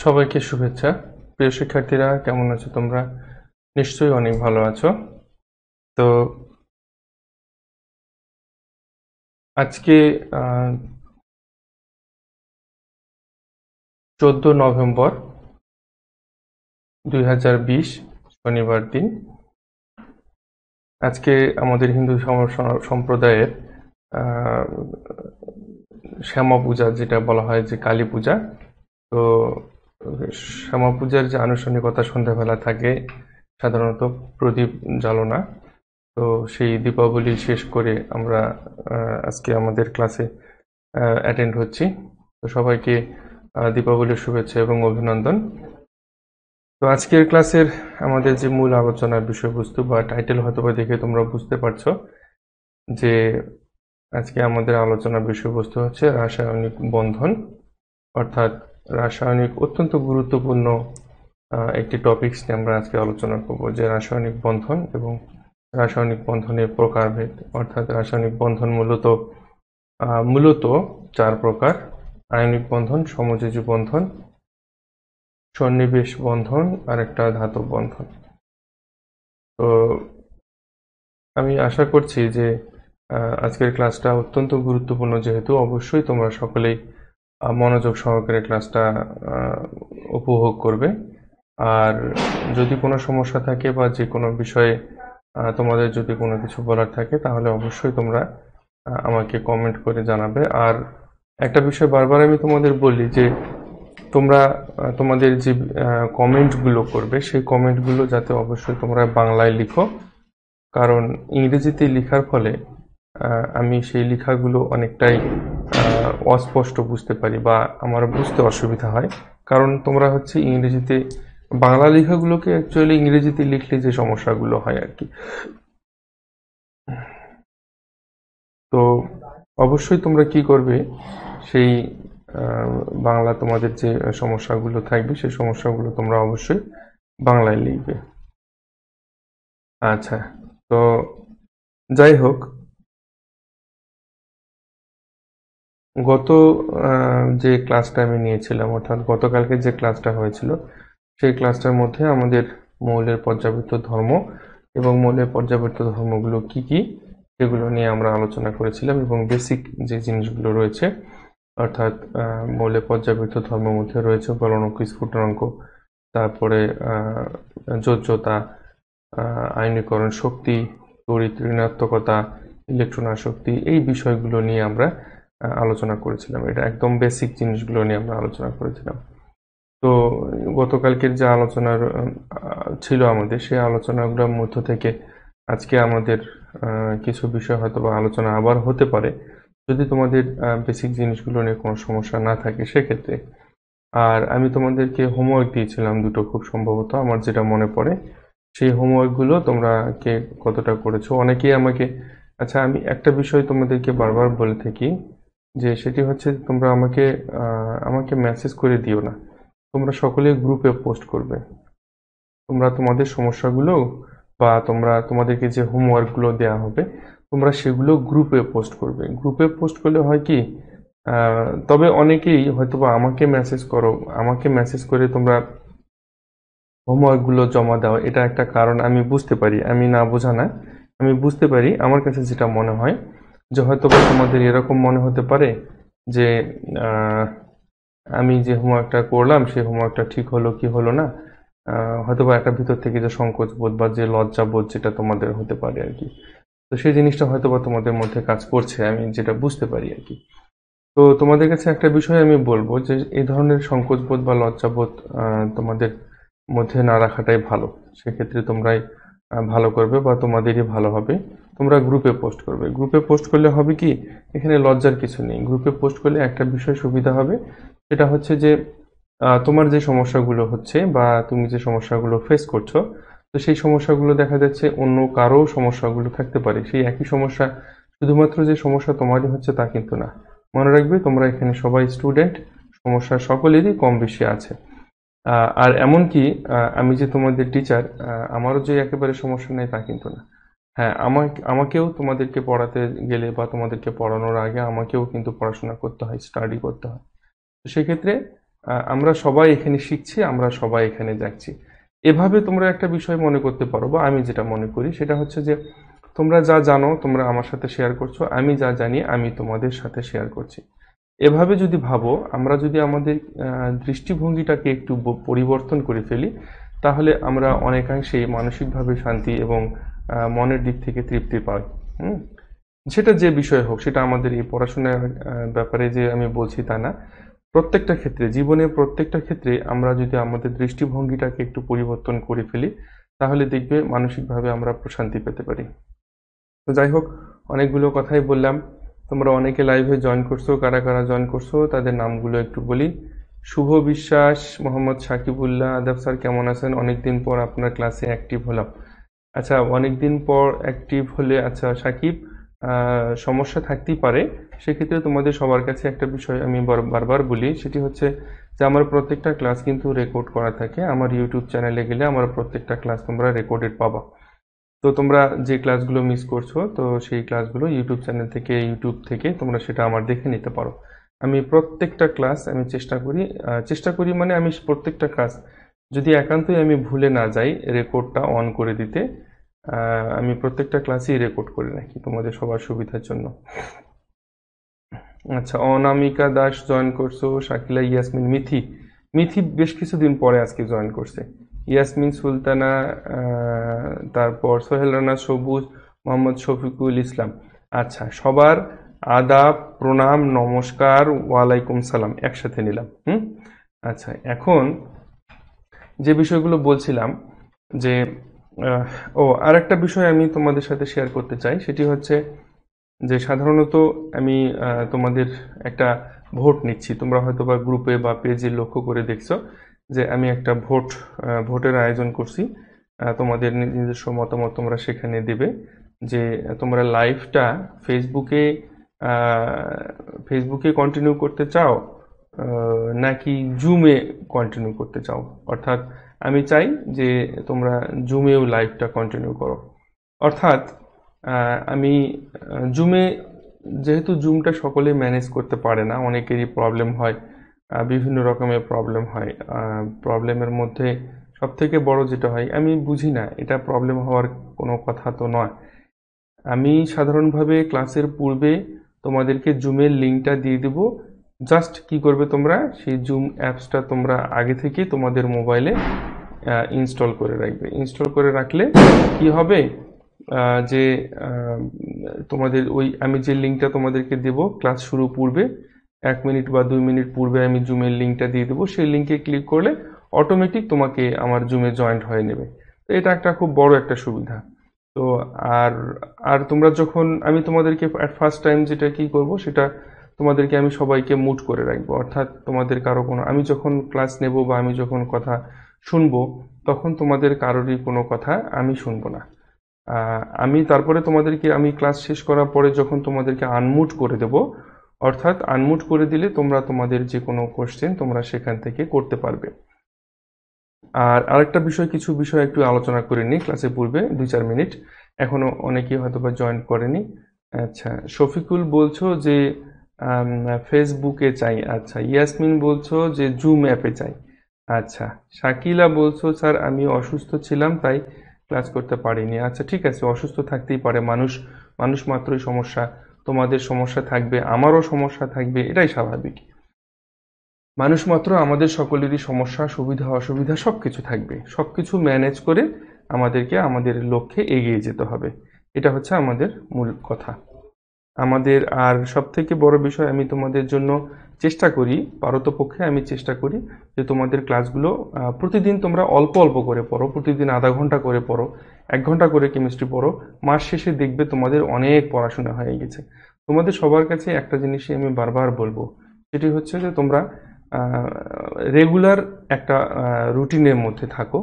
সবাইকে শুভেচ্ছা। প্রিয় শিক্ষার্থীরা, কেমন আছো তোমরা? নিশ্চয়ই অনেক ভালো আছো। তো আজকে 14 নভেম্বর 2020 শনিবার দিন। আজকে আমাদের হিন্দু সম্প্রদায়ের আহ, শ্যামা পূজা, যেটা বলা হয় যে কালী পূজা। তো শ্যামা পূজার যে আনুষ্ঠানিকতা সন্ধ্যাবেলা থাকে, সাধারণত প্রদীপ জ্বালনা। তো সেই দীপাবলি শেষ করে আমরা আজকে আমাদের ক্লাসে অ্যাটেন্ড হচ্ছি। তো সবাইকে দীপাবলির শুভেচ্ছা এবং অভিনন্দন। তো আজকের ক্লাসের আমাদের যে মূল আলোচনার বিষয়বস্তু বা টাইটেল হয়তোবা দেখে তোমরা বুঝতে পারছো যে আজকে আমাদের আলোচনার বিষয়বস্তু হচ্ছে রাসায়নিক বন্ধন, অর্থাৎ রাসায়নিক অত্যন্ত গুরুত্বপূর্ণ একটি টপিকস নিয়ে আমরা আজকে আলোচনা করব, যে রাসায়নিক বন্ধন এবং রাসায়নিক বন্ধনের প্রকারভেদ। অর্থাৎ রাসায়নিক বন্ধন মূলত 4 প্রকার: আয়নিক বন্ধন, সমযোজী বন্ধন, সন্নিবেশ বন্ধন আর একটা ধাতব বন্ধন। তো আমি আশা করছি যে আজকের ক্লাসটা অত্যন্ত গুরুত্বপূর্ণ, যেহেতু অবশ্যই তোমরা সকলেই মনোযোগ সহকারে ক্লাসটা উপভোগ করবে। আর যদি কোনো সমস্যা থাকে বা যে কোনো বিষয়ে তোমাদের যদি কোনো কিছু বলার থাকে, তাহলে অবশ্যই তোমরা আমাকে কমেন্ট করে জানাবে। আর একটা বিষয় বারবার আমি তোমাদের বলি যে তোমরা তোমাদের যে কমেন্টগুলো করবে, সেই কমেন্টগুলো যাতে অবশ্যই তোমরা বাংলায় লিখো, কারণ ইংরেজিতে লেখার ফলে আমি সেই লেখাগুলো অনেকটাই অস্পষ্ট বুঝতে পারি বা আমার বুঝতে অসুবিধা হয়। কারণ তোমরা হচ্ছে ইংরেজিতে বাংলা লেখাগুলোকে অ্যাকচুয়ালি ইংরেজিতে লিখলে যে সমস্যাগুলো হয় আর কি। তো অবশ্যই তোমরা কি করবে, সেই বাংলা তোমাদের যে সমস্যাগুলো থাকবে সেই সমস্যাগুলো তোমরা অবশ্যই বাংলায় লিখবে। আচ্ছা, তো যাই হোক, গত যে ক্লাসটা আমি নিয়েছিলাম, অর্থাৎ গতকালকে যে ক্লাসটা হয়েছিল, সেই ক্লাসটার মধ্যে আমাদের মৌলের পর্যাবৃত্ত ধর্ম এবং মৌলের পর্যাবৃত্ত ধর্মগুলো কি কি সেগুলো নিয়ে আমরা আলোচনা করেছিলাম, এবং বেসিক যে জিনিসগুলো রয়েছে, অর্থাৎ মৌলের পর্যাবৃত্ত ধর্মের মধ্যে রয়েছে গলনাঙ্ক, স্ফুটনাঙ্ক, তারপরে যোজ্যতা, আয়নীকরণ শক্তি, তড়িৎ ঋণাত্মকতা, ইলেকট্রন আসক্তি, এই বিষয়গুলো নিয়ে আমরা আলোচনা করেছিলাম। এটা একদম বেসিক জিনিসগুলো নিয়ে আমরা আলোচনা করেছিলাম। তো গতকালকের যে আলোচনার ছিল আমাদের, সেই আলোচনাগুলোর মধ্য থেকে আজকে আমাদের কিছু বিষয় হয়তো বা আলোচনা আবার হতে পারে, যদি তোমাদের বেসিক জিনিসগুলো নিয়ে কোনো সমস্যা না থাকে সেক্ষেত্রে। আর আমি তোমাদেরকে হোমওয়ার্ক দিয়েছিলাম দুটো, খুব সম্ভবত আমার যেটা মনে পড়ে। সেই হোমওয়ার্কগুলো তোমরা কে কতটা করেছো? অনেকেই আমাকে, আচ্ছা, আমি একটা বিষয় তোমাদেরকে বারবার বলে থাকি, যে সেটি হচ্ছে তোমরা আমাকে মেসেজ করে দিও না, তোমরা সকলে গ্রুপে পোস্ট করবে। তোমরা তোমাদের সমস্যাগুলো বা তোমাদেরকে যে হোমওয়ার্কগুলো দেওয়া হবে, তোমরা সেগুলো গ্রুপে পোস্ট করবে। গ্রুপে পোস্ট করলে হয় কি, তবে অনেকেই হয়তোবা আমাকে মেসেজ করে তোমরা হোমওয়ার্কগুলো জমা দাও, এটা একটা কারণ আমি বুঝতে পারি, আমি না বোঝা না, আমি বুঝতে পারি। আমার কাছে যেটা মনে হয় যে হয়তোবা তোমাদের এরকম মনে হতে পারে যে আমি যে হোমওয়ার্কটা করলাম সেই হোমওয়ার্কটা ঠিক হলো কি হলো না, হয়তোবা একটা ভিতর থেকে যে সংকোচ বোধ বা যে লজ্জা বোধ যেটা তোমাদের হতে পারে আর কি, তো সেই জিনিসটা হয়তোবা তোমাদের মধ্যে কাজ করছে, আমি যেটা বুঝতে পারি আর কি। তো তোমাদের কাছে একটা বিষয় আমি বলবো, যে এই ধরনের সংকোচ বোধ বা লজ্জা বোধ তোমাদের মধ্যে না রাখাটাই ভালো। সেক্ষেত্রে তোমরাই ভালো করবে বা তোমাদেরই ভালো হবে। তোমরা গ্রুপে পোস্ট করবে। গ্রুপে পোস্ট করলে হবে কি, এখানে লজ্জার কিছু নেই। গ্রুপে পোস্ট করলে একটা বিষয় সুবিধা হবে, সেটা হচ্ছে যে তোমার যে সমস্যাগুলো হচ্ছে বা তুমি যে সমস্যাগুলো ফেস করছো, তো সেই সমস্যাগুলো দেখা যাচ্ছে অন্য কারো সমস্যাগুলো থাকতে পারে। সেই একই সমস্যা, শুধুমাত্র যে সমস্যা তোমারই হচ্ছে তা কিন্তু না। মনে রাখবে, তোমরা এখানে সবাই স্টুডেন্ট, সমস্যা সকলেরই কম বেশি আছে। আর এমনকি আমি যে তোমাদের টিচার, আমারও যে একেবারে সমস্যা নেই তা কিন্তু না। হ্যাঁ, আমাকেও তোমাদেরকে পড়াতে গেলে বা তোমাদেরকে পড়ানোর আগে আমাকেও কিন্তু পড়াশোনা করতে হয়, স্টাডি করতে হয়। তো সেক্ষেত্রে আমরা সবাই এখানে শিখছি, আমরা সবাই এখানে যাচ্ছি। এভাবে তোমরা একটা বিষয় মনে করতে পারো, বা আমি যেটা মনে করি সেটা হচ্ছে যে তোমরা যা জানো তোমরা আমার সাথে শেয়ার করছো, আমি যা জানি আমি তোমাদের সাথে শেয়ার করছি। এভাবে যদি ভাবো, আমরা যদি আমাদের দৃষ্টিভঙ্গিটাকে একটু পরিবর্তন করে ফেলি, তাহলে আমরা অনেকাংশেই মানসিকভাবে শান্তি এবং মনের দিক থেকে তৃপ্তি পাই। হুম। সেটা যে বিষয় হোক, সেটা আমাদের এই পড়াশোনার ব্যাপারে যে আমি বলছি তা না, প্রত্যেকটা ক্ষেত্রে, জীবনের প্রত্যেকটা ক্ষেত্রে আমরা যদি আমাদের দৃষ্টিভঙ্গিটাকে একটু পরিবর্তন করে ফেলি, তাহলে দেখবে মানসিকভাবে আমরা প্রশান্তি পেতে পারি। তো যাই হোক, অনেকগুলো কথাই বললাম। তোমরা অনেকে লাইভে জয়েন করছো, কারা কারা জয়েন করছো তাদের নামগুলো একটু বলি। শুভ বিশ্বাস, মোহাম্মদ সাকিবুল্লাহ, আদাব স্যার কেমন আছেন? অনেকদিন পর আপনার ক্লাসে অ্যাক্টিভ হলাম। আচ্ছা, অনেকদিন পর অ্যাক্টিভ হলে, আচ্ছা সাকিব, সমস্যা থাকতেই পারে। সেক্ষেত্রে তোমাদের সবার কাছে একটা বিষয় আমি বারবার বলি, সেটি হচ্ছে যে আমার প্রত্যেকটা ক্লাস কিন্তু রেকর্ড করা থাকে। আমার ইউটিউব চ্যানেলে গেলে আমার প্রত্যেকটা ক্লাস তোমরা রেকর্ডেড পাবা। তো তোমরা যে ক্লাসগুলো মিস করছো, তো সেই ক্লাসগুলো ইউটিউব চ্যানেল থেকে, ইউটিউব থেকে তোমরা সেটা আমার দেখে নিতে পারো। আমি প্রত্যেকটা ক্লাস আমি চেষ্টা করি মানে আমি প্রত্যেকটা ক্লাস, যদি একান্তই আমি ভুলে না যাই রেকর্ডটা অন করে দিতে, আমি প্রত্যেকটা ক্লাসই রেকর্ড করে রাখি তোমাদের সবার সুবিধার জন্য। আচ্ছা, অনামিকা দাস জয়েন করছো, শাকিলা, ইয়াসমিন, মিথি। মিথি বেশ কিছুদিন পরে আজকে জয়েন করছে। ইয়াসমিন সুলতানা, তারপর সোহেল রানা, সবুজ, মোহাম্মদ শফিকুল ইসলাম। আচ্ছা, সবার আদাব, প্রণাম, নমস্কার, ওয়ালাইকুম সালাম একসাথে নিলাম। আচ্ছা, এখন যে বিষয়গুলো বলছিলাম, যে আর একটা বিষয় আমি তোমাদের সাথে শেয়ার করতে চাই, সেটি হচ্ছে যে সাধারণত আমি তোমাদের একটা ভোট নিচ্ছি। তোমরা হয়তো বা গ্রুপে বা পেজে লক্ষ্য করে দেখছো যে আমি একটা ভোটের আয়োজন করছি। তোমাদের নিজস্ব মতামত তোমরা সেখানে দেবে, যে তোমরা লাইভটা ফেসবুকে ফেসবুকে কন্টিনিউ করতে চাও, নাকি জুমে কন্টিনিউ করতে চাও। অর্থাৎ আমি চাই যে তোমরা জুমেও লাইভটা কন্টিনিউ করো। অর্থাৎ আমি জুমে, যেহেতু জুমটা সকলে ম্যানেজ করতে পারে না, অনেকেরই প্রবলেম হয়, বিভিন্ন রকমের প্রবলেম হয়। প্রবলেমের মধ্যে সব থেকে বড় যেটা হয়, আমি বুঝি না এটা প্রবলেম হওয়ার কোনো কথা তো নয়। আমি সাধারণভাবে ক্লাসের পূর্বে তোমাদেরকে জুমের লিঙ্কটা দিয়ে দিব। জাস্ট কি করবে, তোমরা সেই জুম অ্যাপসটা তোমরা আগে থেকে তোমাদের মোবাইলে ইনস্টল করে রাখবে। ইনস্টল করে রাখলে কি হবে, যে তোমাদের ওই আমি যে লিঙ্কটা তোমাদেরকে দেব ক্লাস শুরু পূর্বে 1 মিনিট বা 2 মিনিট পূর্বে আমি জুমের লিঙ্কটা দিয়ে দেবো। সেই লিঙ্কে ক্লিক করলে অটোমেটিক তোমাকে আমার জুমে জয়েন্ট হয়ে নেবে। তো এটা একটা খুব বড় একটা সুবিধা। তো আর আর তোমরা যখন, আমি তোমাদেরকে ফার্স্ট টাইম যেটা কি করব, সেটা তোমাদেরকে আমি সবাইকে মুট করে রাখবো। অর্থাৎ তোমাদের কারো কোনো, আমি যখন ক্লাস নেব বা আমি যখন কথা শুনবো, তখন তোমাদের কারোরই কোনো কথা আমি শুনবো না। আমি তারপরে তোমাদেরকে, আমি ক্লাস শেষ করার পরে যখন তোমাদেরকে আনমুট করে দেব, অর্থাৎ আনমুট করে দিলে তোমরা তোমাদের যে কোনো কোশ্চেন তোমরা সেখান থেকে করতে পারবে। আর আরেকটা বিষয়, কিছু বিষয় একটু আলোচনা করে নিই ক্লাসের পূর্বে 2-4 মিনিট, এখনো অনেকেই হয়তো বা জয়েন করেনি। আচ্ছা, শফিকুল বলছো যে ফেসবুকে চাই। আচ্ছা, ইয়াসমিন বলছো যে জুম অ্যাপে চাই। আচ্ছা, শাকিলা বলছো স্যার আমি অসুস্থ ছিলাম তাই ক্লাস করতে পারিনি। আচ্ছা ঠিক আছে, অসুস্থ থাকতেই পারে, মানুষ মানুষ মাত্রই সমস্যা। তোমাদের সমস্যা থাকবে, আমারও সমস্যা থাকবে, এটাই স্বাভাবিক। মানুষ মাত্র, আমাদের সকলেরই সমস্যা, সুবিধা অসুবিধা সবকিছু থাকবে। সবকিছু ম্যানেজ করে আমাদেরকে আমাদের লক্ষ্যে এগিয়ে যেতে হবে। এটা হচ্ছে আমাদের মূল কথা। আমাদের আর সব থেকে বড় বিষয়, আমি তোমাদের জন্য চেষ্টা করি, পারতপক্ষে আমি চেষ্টা করি যে তোমাদের ক্লাসগুলো প্রতিদিন তোমরা অল্প অল্প করে পড়ো। প্রতিদিন আধা ঘন্টা করে পড়ো, 1 ঘন্টা করে কেমিস্ট্রি পড়ো। মাস শেষে দেখবে তোমাদের অনেক পড়াশোনা হয়ে গেছে। তোমাদের সবার কাছে একটা জিনিসই আমি বারবার বলবো, সেটি হচ্ছে যে তোমরা রেগুলার একটা রুটিনের মধ্যে থাকো।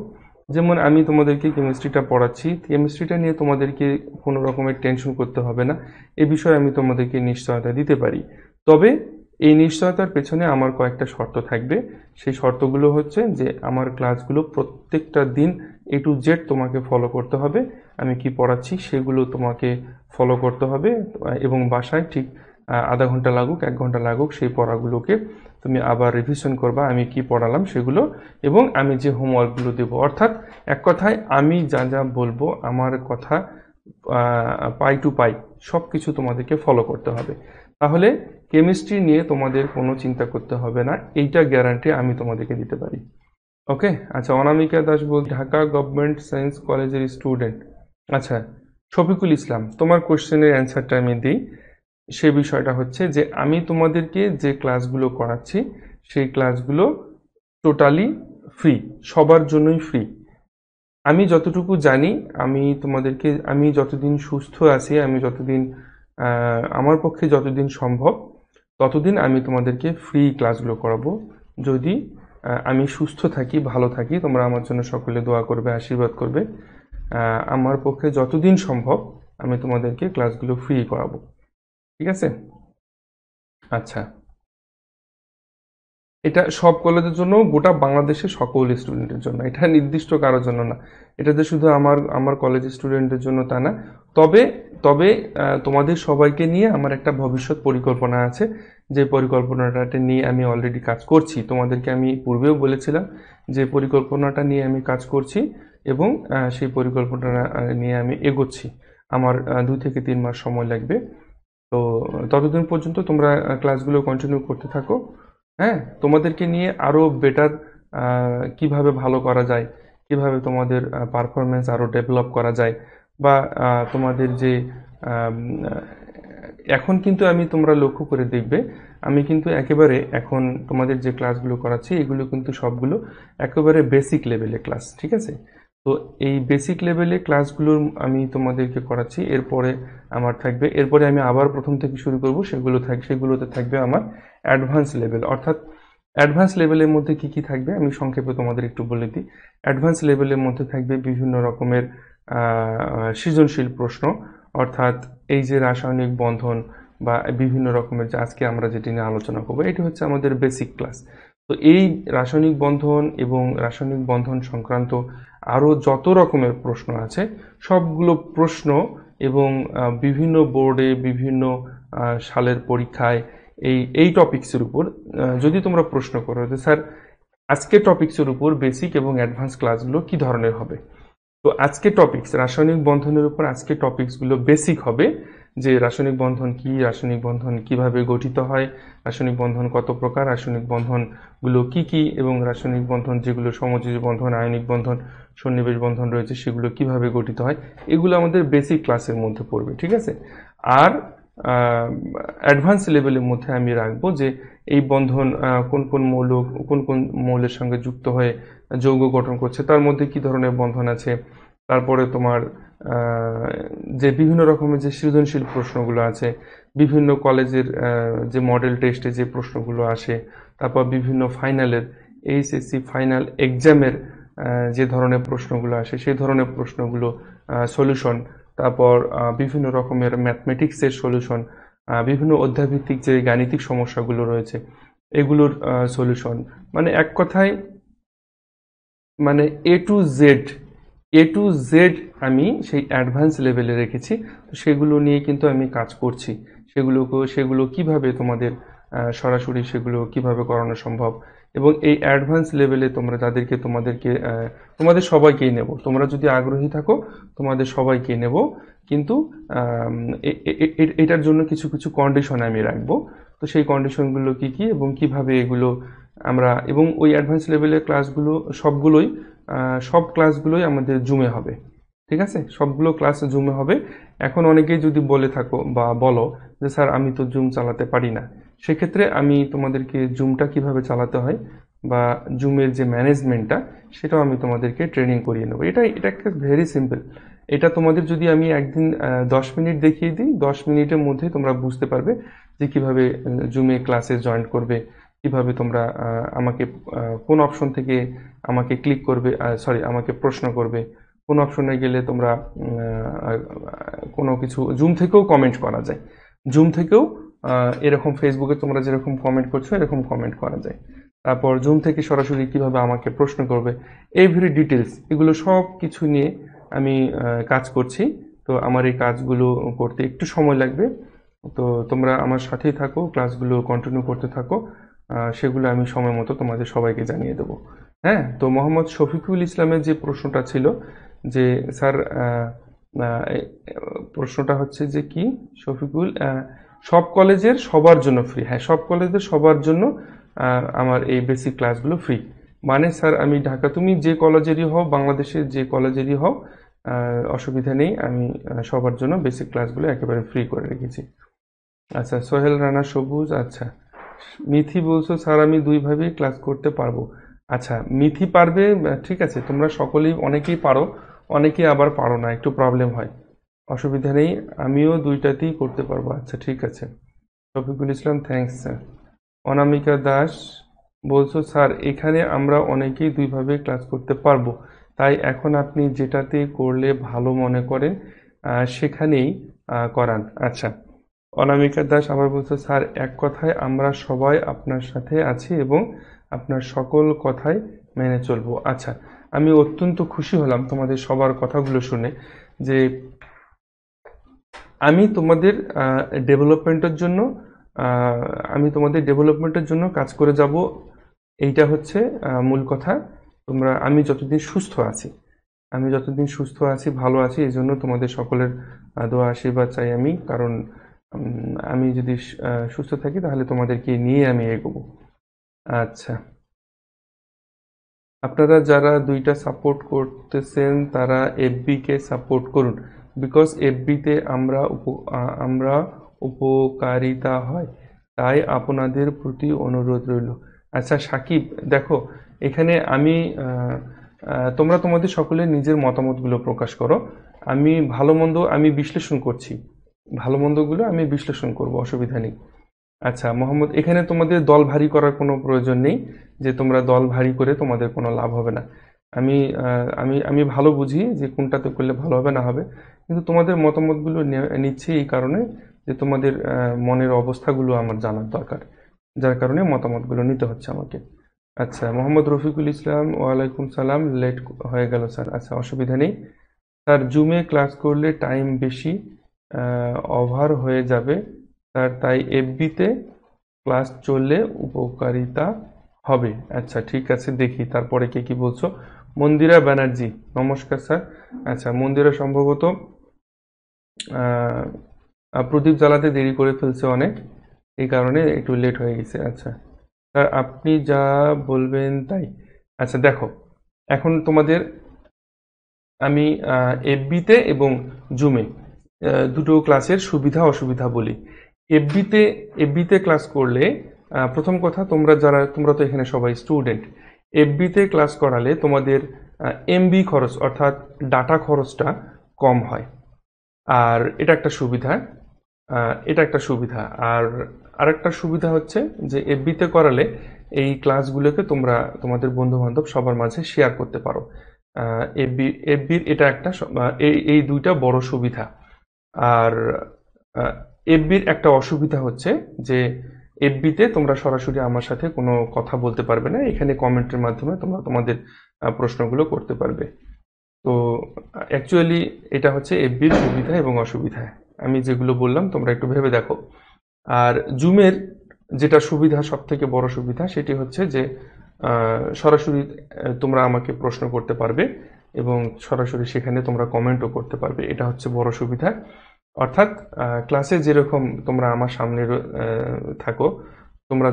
যেমন আমি তোমাদেরকে কেমিস্ট্রিটা পড়াচ্ছি, কেমিস্ট্রিটা নিয়ে তোমাদেরকে কোনো রকমের টেনশন করতে হবে না, এ বিষয়ে আমি তোমাদেরকে নিশ্চয়তা দিতে পারি। তবে এই নিশ্চয়তার পেছনে আমার কয়েকটা শর্ত থাকবে। সেই শর্তগুলো হচ্ছে যে আমার ক্লাসগুলো প্রত্যেকটা দিন A to Z তোমাকে ফলো করতে হবে। আমি কি পড়াচ্ছি সেগুলো তোমাকে ফলো করতে হবে, এবং বাসায় ঠিক আধা ঘন্টা লাগুক 1 ঘন্টা লাগুক সেই পড়াগুলোকে তুমি আবার রিভিশন করবা, আমি কি পড়ালাম সেগুলো, এবং আমি যে হোমওয়ার্কগুলো দেবো। অর্থাৎ এক কথায় আমি যা যা বলবো আমার কথা পাই টু পাই সব কিছু তোমাদেরকে ফলো করতে হবে। তাহলে কেমিস্ট্রি নিয়ে তোমাদের কোনো চিন্তা করতে হবে না, এইটা গ্যারান্টি আমি তোমাদেরকে দিতে পারি। ওকে, আচ্ছা, অনামিকা দাস বল, ঢাকা গভর্নমেন্ট সায়েন্স কলেজের স্টুডেন্ট। আচ্ছা, শফিকুল ইসলাম, তোমার কোশ্চেনের অ্যান্সারটা আমি দিই। সে বিষয়টা হচ্ছে যে আমি তোমাদেরকে যে ক্লাসগুলো করাচ্ছি সেই ক্লাসগুলো টোটালি ফ্রি, সবার জন্যই ফ্রি। আমি যতটুকু জানি, আমি যতদিন সুস্থ আছি, আমি যতদিন আমার পক্ষে যতদিন সম্ভব ততদিন আমি তোমাদেরকে ফ্রি ক্লাসগুলো করাবো। যদি আমি সুস্থ থাকি, ভালো থাকি, তোমরা আমার জন্য সকলে দোয়া করবে, আশীর্বাদ করবে। আমার পক্ষে যতদিন সম্ভব আমি তোমাদেরকে ক্লাসগুলো ফ্রি করাবো, ঠিক আছে? আচ্ছা, এটা সব কলেজের জন্য, গোটা বাংলাদেশের সকল স্টুডেন্টের জন্য, এটা নির্দিষ্ট কারোর জন্য না। এটা যে শুধু আমার কলেজের স্টুডেন্টের জন্য তা না। তবে তবে তোমাদের সবাইকে নিয়ে আমার একটা ভবিষ্যৎ পরিকল্পনা আছে, যে পরিকল্পনাটা নিয়ে আমি অলরেডি কাজ করছি। তোমাদেরকে আমি পূর্বেও বলেছিলাম যে পরিকল্পনাটা নিয়ে আমি কাজ করছি, এবং সেই পরিকল্পনাটা নিয়ে আমি এগোচ্ছি। আমার 2 থেকে 3 মাস সময় লাগবে। তো ততদিন পর্যন্ত তোমরা ক্লাসগুলো কন্টিনিউ করতে থাকো। হ্যাঁ, তোমাদেরকে নিয়ে আরো বেটার কিভাবে ভালো করা যায়, কিভাবে তোমাদের পারফরমেন্স আরো ডেভেলপ করা যায়, বা তোমাদের যে আম, আহ, এখন কিন্তু আমি, তোমরা লক্ষ্য করে দেখবে, আমি কিন্তু একেবারে এখন তোমাদের যে ক্লাসগুলো করাচ্ছি এগুলো কিন্তু সবগুলো একেবারে বেসিক লেভেলে ক্লাস, ঠিক আছে? তো এই বেসিক লেভেলে ক্লাসগুলো আমি তোমাদেরকে করাচ্ছি। এরপরে আমি আবার প্রথম থেকে শুরু করব, সেগুলোতে থাকবে আমার অ্যাডভান্স লেভেল। অর্থাৎ অ্যাডভান্স লেভেলের মধ্যে কি কি থাকবে আমি সংক্ষেপে তোমাদের একটু বলে দিই। অ্যাডভান্স লেভেলের মধ্যে থাকবে বিভিন্ন রকমের সৃজনশীল প্রশ্ন, অর্থাৎ এই যে রাসায়নিক বন্ধন বা বিভিন্ন রকমের, যে আজকে আমরা যেটি নিয়ে আলোচনা করবো, এটি হচ্ছে আমাদের বেসিক ক্লাস। তো এই রাসায়নিক বন্ধন এবং রাসায়নিক বন্ধন সংক্রান্ত আরও যত রকমের প্রশ্ন আছে সবগুলো প্রশ্ন, এবং বিভিন্ন বোর্ডে বিভিন্ন সালের পরীক্ষায় এই টপিকসের উপর যদি তোমরা প্রশ্ন করো যে স্যার আজকের টপিকসের উপর বেসিক এবং অ্যাডভান্স ক্লাসগুলো কি ধরনের হবে, তো আজকে টপিকস রাসায়নিক বন্ধনের উপর আজকে টপিকসগুলো বেসিক হবে। যে রাসায়নিক বন্ধন কি, রাসায়নিক বন্ধন কিভাবে গঠিত হয়, রাসায়নিক বন্ধন কত প্রকার, রাসায়নিক বন্ধনগুলো কি কি, এবং রাসায়নিক বন্ধন যেগুলো সমযোজী বন্ধন, আয়নিক বন্ধন, সন্নিবেশ বন্ধন রয়েছে সেগুলো কিভাবে গঠিত হয়, এগুলো আমাদের বেসিক ক্লাসের মধ্যে পড়বে, ঠিক আছে? আর অ্যাডভান্স লেভেলের মধ্যে আমি রাখবো যে এই বন্ধন কোন কোন মৌল কোন কোন মৌলের সঙ্গে যুক্ত হয়ে যৌগ গঠন করছে, তার মধ্যে কি ধরনের বন্ধন আছে। তারপরে তোমার যে বিভিন্ন রকমের যে সৃজনশীল প্রশ্নগুলো আছে, বিভিন্ন কলেজের যে মডেল টেস্টে যে প্রশ্নগুলো আসে, তারপর বিভিন্ন ফাইনালের এইচএসসি ফাইনাল এক্সামের যে ধরনের প্রশ্নগুলো আসে সেই ধরনের প্রশ্নগুলো সলিউশন, তারপর বিভিন্ন রকমের ম্যাথমেটিক্সের সলিউশন, বিভিন্ন অধ্যায়ভিত্তিক যে গাণিতিক সমস্যাগুলো রয়েছে এগুলোর সলিউশন, মানে এক কথায় মানে এ টু জেড আমি সেই অ্যাডভান্স লেভেলে রেখেছি। তো সেগুলো নিয়ে কিন্তু আমি কাজ করছি। সেগুলো কিভাবে তোমাদের সরাসরি সেগুলো কিভাবে করানো সম্ভব, এবং এই অ্যাডভান্স লেভেলে তোমাদের সবাইকেই নেব। তোমরা যদি আগ্রহী থাকো তোমাদের সবাইকেই নেব, কিন্তু এটার জন্য কিছু কিছু কন্ডিশন আমি রাখবো। তো সেই কন্ডিশনগুলো কি কি এবং কিভাবে এগুলো আমরা, এবং ওই অ্যাডভান্স লেভেলের ক্লাসগুলো সব ক্লাসগুলোই আমাদের জুমে হবে, ঠিক আছে? সবগুলো ক্লাস জুমে হবে। এখন অনেকেই যদি বলে থাকো বা বলো যে স্যার আমি তো জুম চালাতে পারি না, সেক্ষেত্রে আমি তোমাদেরকে জুমটা কিভাবে চালাতে হয় বা জুমের যে ম্যানেজমেন্টটা সেটাও আমি তোমাদেরকে ট্রেনিং করিয়ে নেবো। এটা একটা ভেরি সিম্পল। এটা তোমাদের যদি আমি একদিন 10 মিনিট দেখিয়ে দিই, 10 মিনিটের মধ্যে তোমরা বুঝতে পারবে যে কিভাবে জুমে ক্লাসে জয়েন করবে, কিভাবে তোমরা আমাকে কোন অপশন থেকে আমাকে ক্লিক করবে, আমাকে প্রশ্ন করবে, কোন অপশনে গেলে তোমরা কোনো কিছু জুম থেকেও কমেন্ট করা যায়। জুম থেকেও এরকম ফেসবুকে তোমরা যেরকম কমেন্ট করছো এরকম কমেন্ট করা যায়। তারপর জুম থেকে সরাসরি কিভাবে আমাকে প্রশ্ন করবে, এভরি ডিটেলস, এগুলো সব কিছু নিয়ে আমি কাজ করছি। তো আমার এই কাজগুলো করতে একটু সময় লাগবে, তো তোমরা আমার সাথেই থাকো, ক্লাসগুলো কন্টিনিউ করতে থাকো, সেগুলো আমি সময় মতো তোমাদের সবাইকে জানিয়ে দেবো। হ্যাঁ, তো মোহাম্মদ শফিকুল ইসলামের যে প্রশ্নটা ছিল যে স্যার, প্রশ্নটা হচ্ছে যে কি শফিকুল, সব কলেজের সবার জন্য ফ্রি? হ্যাঁ, সব কলেজের সবার জন্য আমার এই বেসিক ক্লাসগুলো ফ্রি। মানে স্যার আমি ঢাকা, তুমি যে কলেজেরই হও, বাংলাদেশের যে কলেজেরই হও, অসুবিধা নেই, আমি সবার জন্য বেসিক ক্লাসগুলো একেবারে ফ্রি করে রেখেছি। আচ্ছা, সোহেল রানা সবুজ, আচ্ছা। মিথি বলছো স্যার আমি দুইভাবেই ক্লাস করতে পারবো। আচ্ছা, মিথি পারবে, ঠিক আছে, তোমরা সকলেই অনেকেই পারো, অনেকেই আবার পারো না, একটু প্রবলেম হয়, অসুবিধা নেই, আমিও দুইটাতেই করতে পারবো। আচ্ছা ঠিক আছে, শফিকুল ইসলাম, থ্যাঙ্কস স্যার। অনামিকা দাস বলছো স্যার এখানে আমরা অনেকেই দুইভাবে ক্লাস করতে পারবো, তাই এখন আপনি যেটাতে করলে ভালো মনে করেন সেখানেই করান। আচ্ছা, অনামিকা দাস আবার বলছো স্যার এক কথায় আমরা সবাই আপনার সাথে আছি এবং আপনার সকল কথাই মেনে চলবো। আচ্ছা, আমি অত্যন্ত খুশি হলাম তোমাদের সবার কথাগুলো শুনে, যে আমি তোমাদের ডেভেলপমেন্টের জন্য কাজ করে যাব, এইটা হচ্ছে মূল কথা। আমি যতদিন সুস্থ আছি, ভালো আছি, এই জন্য তোমাদের সকলের দোয়া আশীর্বাদ চাই আমি, কারণ আমি যদি সুস্থ থাকি তাহলে তোমাদেরকে নিয়ে আমি এগোবো। আচ্ছা, আপনারা যারা দুইটা সাপোর্ট করতেছেন তারা এফবি কে সাপোর্ট করুন, বিকজ এফবিতে আমরা উপকারিতা হয়, তাই আপনাদের প্রতি অনুরোধ রইল। আচ্ছা সাকিব, দেখো এখানে আমি তোমরা তোমাদের সকলে নিজের মতামতগুলো প্রকাশ করো, আমি ভালো মন্দ আমি বিশ্লেষণ করছি, ভালো মন্দগুলো আমি বিশ্লেষণ করব, অসুবিধা নেই। আচ্ছা মোহাম্মদ, এখানে তোমাদের দল ভারী করার কোনো প্রয়োজন নেই, যে তোমরা দল ভারী করে তোমাদের কোনো লাভ হবে না। আমি আমি ভালো বুঝি যে কোনটাতে করলে ভালো হবে না হবে, কিন্তু তোমাদের মতামতগুলো নিচ্ছি এই কারণে যে তোমাদের মনের অবস্থাগুলো আমার জানার দরকার, যার কারণে মতামতগুলো নিতে হচ্ছে আমাকে। আচ্ছা, মোহাম্মদ রফিকুল ইসলাম, ওয়ালাইকুম সালাম, লেট হয়ে গেল স্যার। আচ্ছা অসুবিধা নেই স্যার, জুমে ক্লাস করলে টাইম বেশি ওভার হয়ে যাবে স্যার, তাই এফবিতে ক্লাস চললে উপকারিতা হবে। আচ্ছা ঠিক আছে, দেখি তারপরে কে কি বলছো। মন্দিরা ব্যানার্জি, নমস্কার স্যার। আচ্ছা, মন্দিরা সম্ভবত প্রদীপ জ্বালাতে দেরি করে ফেলছে অনেক, এই কারণে একটু লেট হয়ে গেছে। আচ্ছা স্যার, আপনি যা বলবেন তাই। আচ্ছা দেখো, এখন তোমাদের আমি এফবিতে এবং জুমে দুটো ক্লাসের সুবিধা অসুবিধা বলি। এফবিতে ক্লাস করলে প্রথম কথা, তোমরা তো এখানে সবাই স্টুডেন্ট, এফবিতে ক্লাস করালে তোমাদের এমবি খরচ অর্থাৎ ডাটা খরচটা কম হয়, আর এটা একটা সুবিধা। আর আরেকটা সুবিধা হচ্ছে যে এফবিতে করালে এই ক্লাসগুলোকে তোমরা তোমাদের বন্ধু বান্ধব সবার মাঝে শেয়ার করতে পারো। এফবির এটা একটা এই দুইটা বড় সুবিধা। আর এফবির একটা অসুবিধা হচ্ছে যে এফবিতে তোমরা সরাসরি আমার সাথে কোনো কথা বলতে পারবে না, এখানে কমেন্টের মাধ্যমে তোমরা তোমাদের প্রশ্নগুলো করতে পারবে। তো অ্যাকচুয়ালি এটা হচ্ছে এফবির সুবিধা এবং অসুবিধা, আমি যেগুলো বললাম তোমরা একটু ভেবে দেখো। আর জুমের যেটা সুবিধা, সব থেকে বড় সুবিধা, সেটি হচ্ছে যে সরাসরি তোমরা আমাকে প্রশ্ন করতে পারবে এবং সরাসরি সেখানে তোমরা কমেন্টও করতে পারবে, এটা হচ্ছে বড় সুবিধা। অর্থাৎ ক্লাসে যেরকম তোমরা আমার সামনে থাকো, তোমরা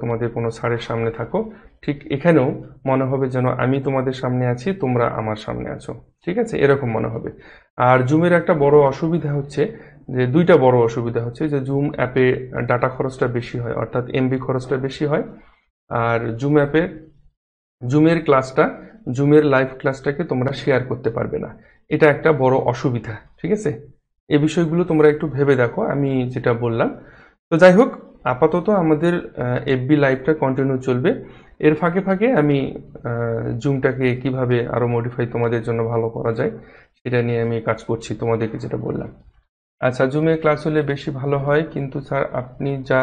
তোমাদের কোনো স্যারের সামনে থাকো, ঠিক এখানেও মনে হবে যেন আমি তোমাদের সামনে আছি, তোমরা আমার সামনে আছো, ঠিক আছে, এরকম মনে হবে। আর জুমের একটা বড় অসুবিধা হচ্ছে যে, দুইটা বড় অসুবিধা হচ্ছে যে জুম অ্যাপে ডাটা খরচটা বেশি হয়, অর্থাৎ এমবি খরচটা বেশি হয়। আর জুমের লাইভ ক্লাসটাকে তোমরা শেয়ার করতে পারবে না, এটা একটা বড় অসুবিধা, ঠিক আছে। এই বিষয়গুলো তোমরা একটু ভেবে দেখো আমি যেটা বললাম। তো যাই হোক, আপাতত আমাদের এফবি লাইভটা কন্টিনিউ চলবে, এর ফাঁকে ফাঁকে আমি জুমটাকে কিভাবে আরো মডিফাই তোমাদের জন্য ভালো করা যায় সেটা নিয়ে আমি কাজ করছি, তোমাদেরকে যেটা বললাম। আচ্ছা, জুমে ক্লাস হলে বেশি ভালো হয়, কিন্তু স্যার আপনি যা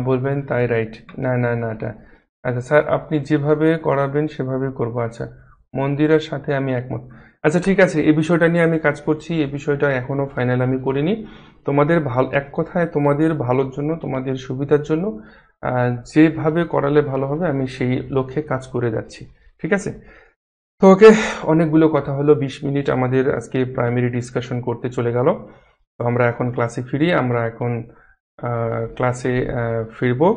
বলবেন তাই রাইট। না না না, এটা আচ্ছা স্যার, আপনি যেভাবে করাবেন সেভাবে করবো। আচ্ছা, মন্দিরের সাথে আমি একমত। আচ্ছা ঠিক আছে, এই বিষয়টা নিয়ে আমি কাজ করছি, এই বিষয়টা এখনো ফাইনাল আমি করিনি। তোমাদের ভালো, এক কথায় তোমাদের ভালোর জন্য, তোমাদের সুবিধার জন্য যেভাবে করালে ভালো হবে আমি সেই লক্ষ্যে কাজ করে যাচ্ছি। ঠিক আছে? তো ওকে, অনেকগুলো কথা হলো, 20 মিনিট আমাদের আজকে প্রাইমারি ডিসকাশন করতে চলে গেল। তো আমরা এখন ক্লাসে ফিরি, আমরা এখন ক্লাসে ফিরবো।